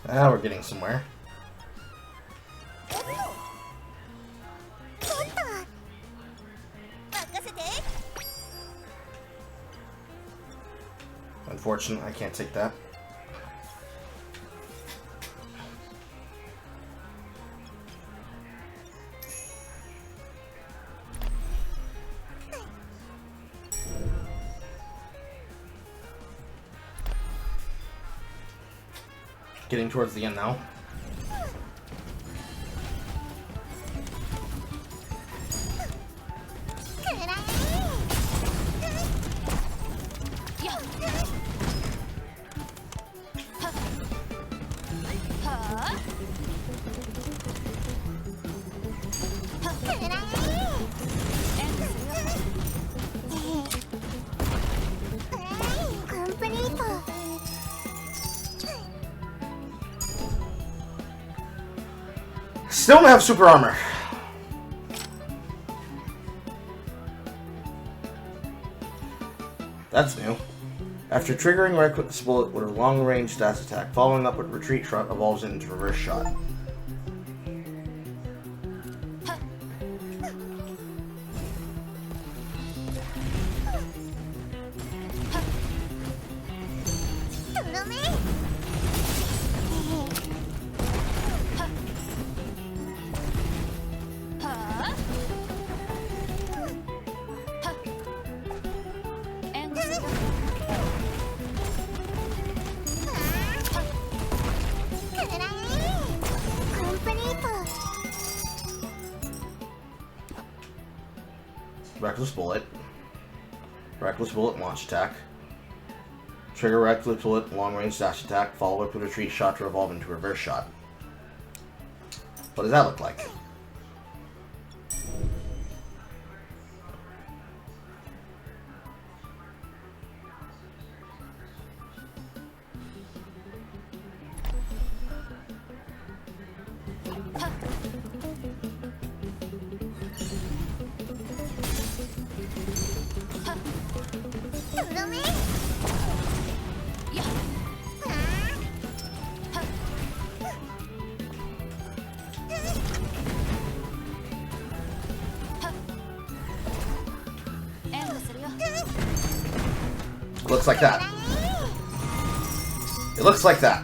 Now we're getting somewhere. Unfortunately, I can't take that. Getting towards the end now. Still don't have super armor. That's new. After triggering reckless bullet with a long-range dash attack, following up with retreat shot evolves into reverse shot. Reckless bullet. Reckless bullet launch attack. Trigger reckless bullet long range dash attack, follow up with retreat shot to evolve into reverse shot. What does that look like? Looks like that. It looks like that.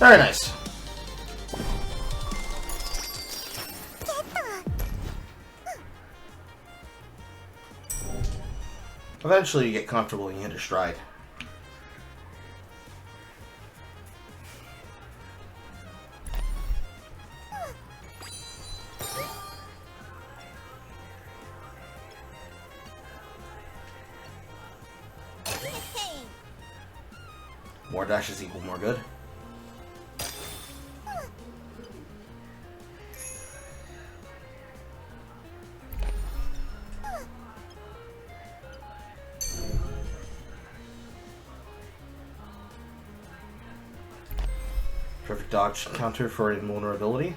Very nice. Eventually you get comfortable and you hit a stride. More dashes equal more good. Perfect dodge counter for invulnerability.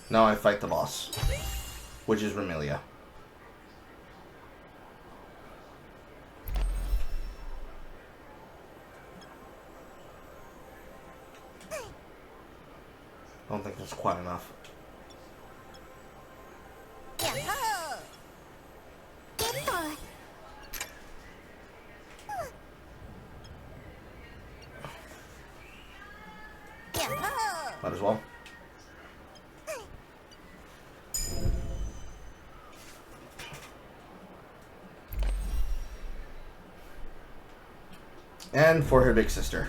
Now I fight the boss, which is Remilia. I don't think that's quite enough. Might as well. And for her big sister.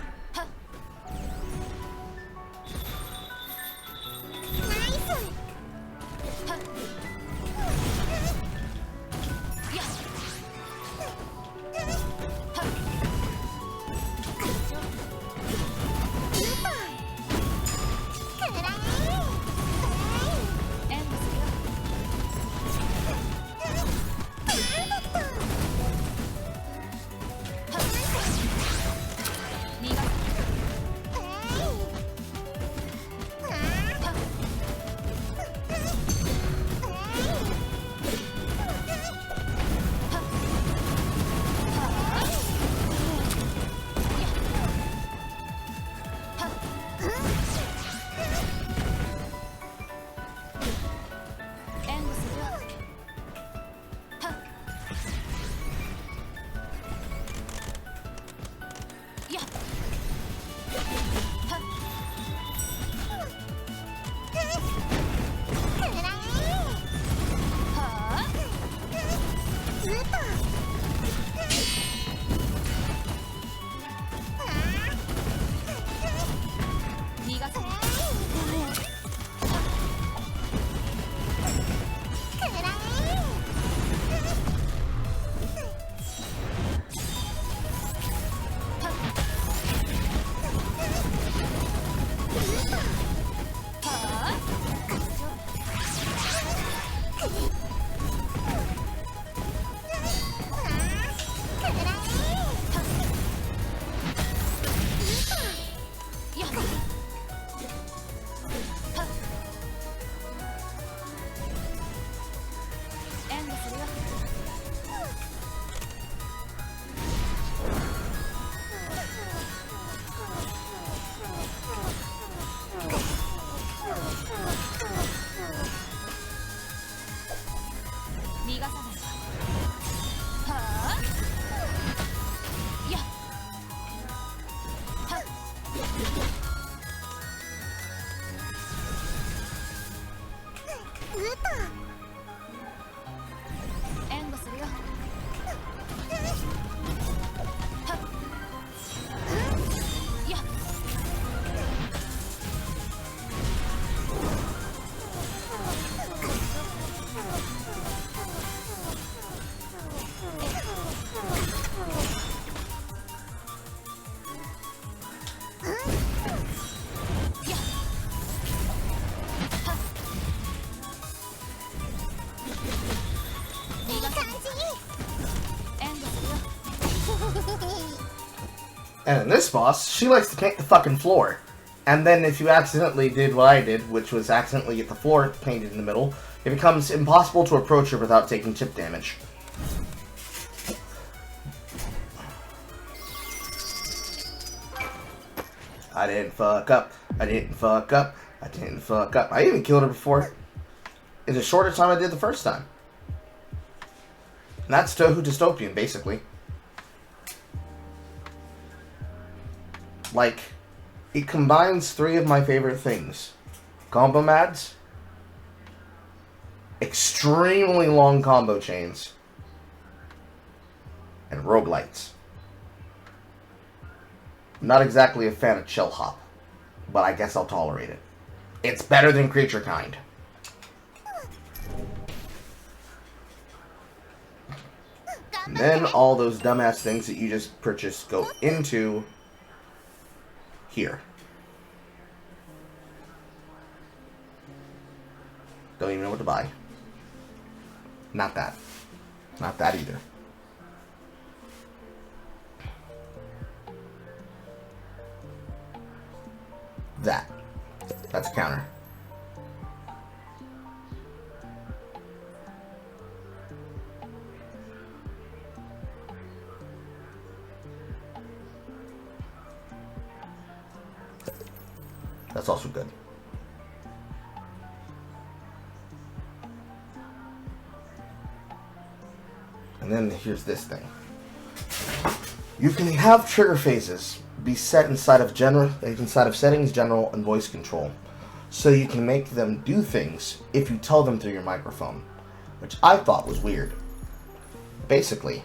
And in this boss, she likes to paint the fucking floor. And then if you accidentally did what I did, which was accidentally get the floor painted in the middle, it becomes impossible to approach her without taking chip damage. I didn't fuck up. I didn't fuck up. I didn't fuck up. I even killed her before in a shorter time I did the first time. And that's Tohu Dystopian, basically. Like, it combines three of my favorite things. Combo mads, extremely long combo chains, and roguelites. I'm not exactly a fan of chill hop, but I guess I'll tolerate it. It's better than Creature Kind. And then all those dumbass things that you just purchased go into here. Don't even know what to buy. Not that. Not that either. That. That's a counter. That's also good. And then here's this thing. You can have trigger phases be set inside of settings, general, and voice control. So you can make them do things if you tell them through your microphone, which I thought was weird. Basically,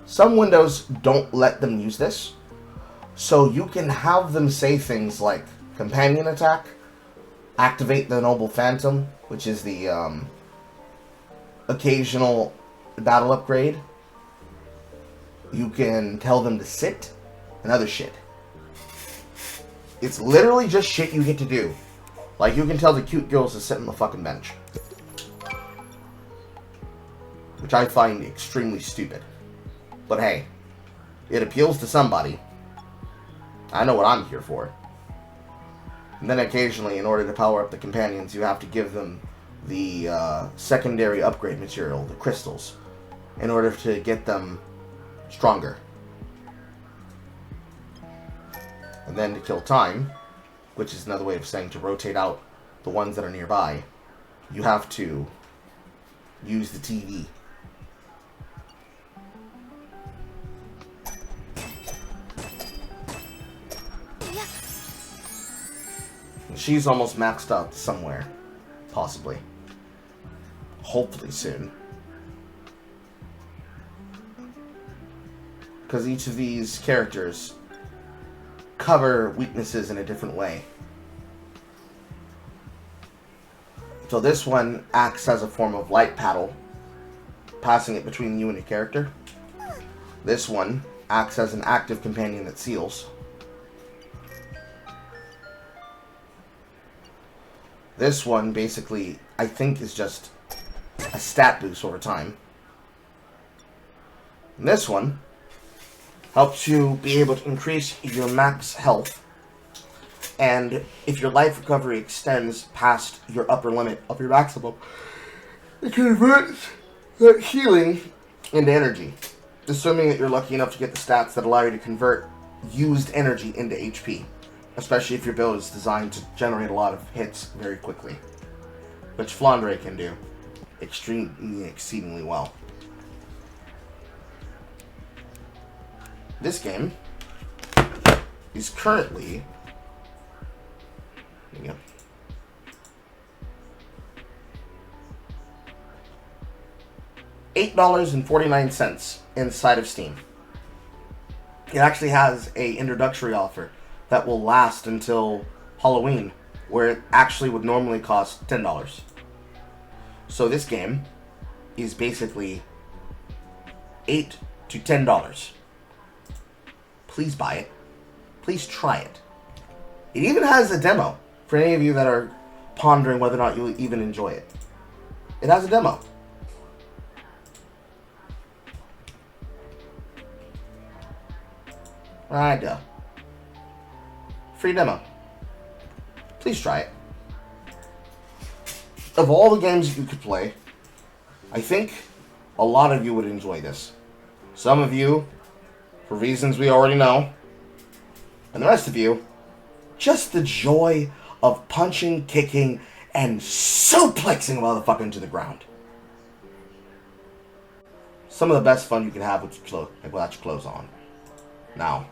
some windows don't let them use this, so you can have them say things like companion attack, activate the Noble Phantom, which is the occasional battle upgrade. You can tell them to sit, and other shit. It's literally just shit you get to do. Like, you can tell the cute girls to sit on the fucking bench. Which I find extremely stupid. But hey, it appeals to somebody. I know what I'm here for. And then occasionally, in order to power up the companions, you have to give them the secondary upgrade material, the crystals, in order to get them stronger. And then to kill time, which is another way of saying to rotate out the ones that are nearby, you have to use the TV. And she's almost maxed out somewhere. Possibly. Hopefully soon. Because each of these characters cover weaknesses in a different way. So this one acts as a form of light paddle, passing it between you and your character. This one acts as an active companion that seals. This one basically, I think, is just a stat boost over time. And this one helps you be able to increase your max health, and if your life recovery extends past your upper limit of your maximum, it converts that healing into energy, assuming that you're lucky enough to get the stats that allow you to convert used energy into HP, especially if your build is designed to generate a lot of hits very quickly, which Flandre can do exceedingly well. This game is currently, there you go, $8.49 inside of Steam. It actually has a introductory offer that will last until Halloween, where it actually would normally cost $10. So this game is basically $8 to $10. Please buy it. Please try it. It even has a demo for any of you that are pondering whether or not you'll even enjoy it. It has a demo. Right there. Free demo. Please try it. Of all the games that you could play, I think a lot of you would enjoy this. Some of you, for reasons we already know, and the rest of you, just the joy of punching, kicking, and suplexing a motherfucker to the ground. Some of the best fun you can have with without your clothes on. Now,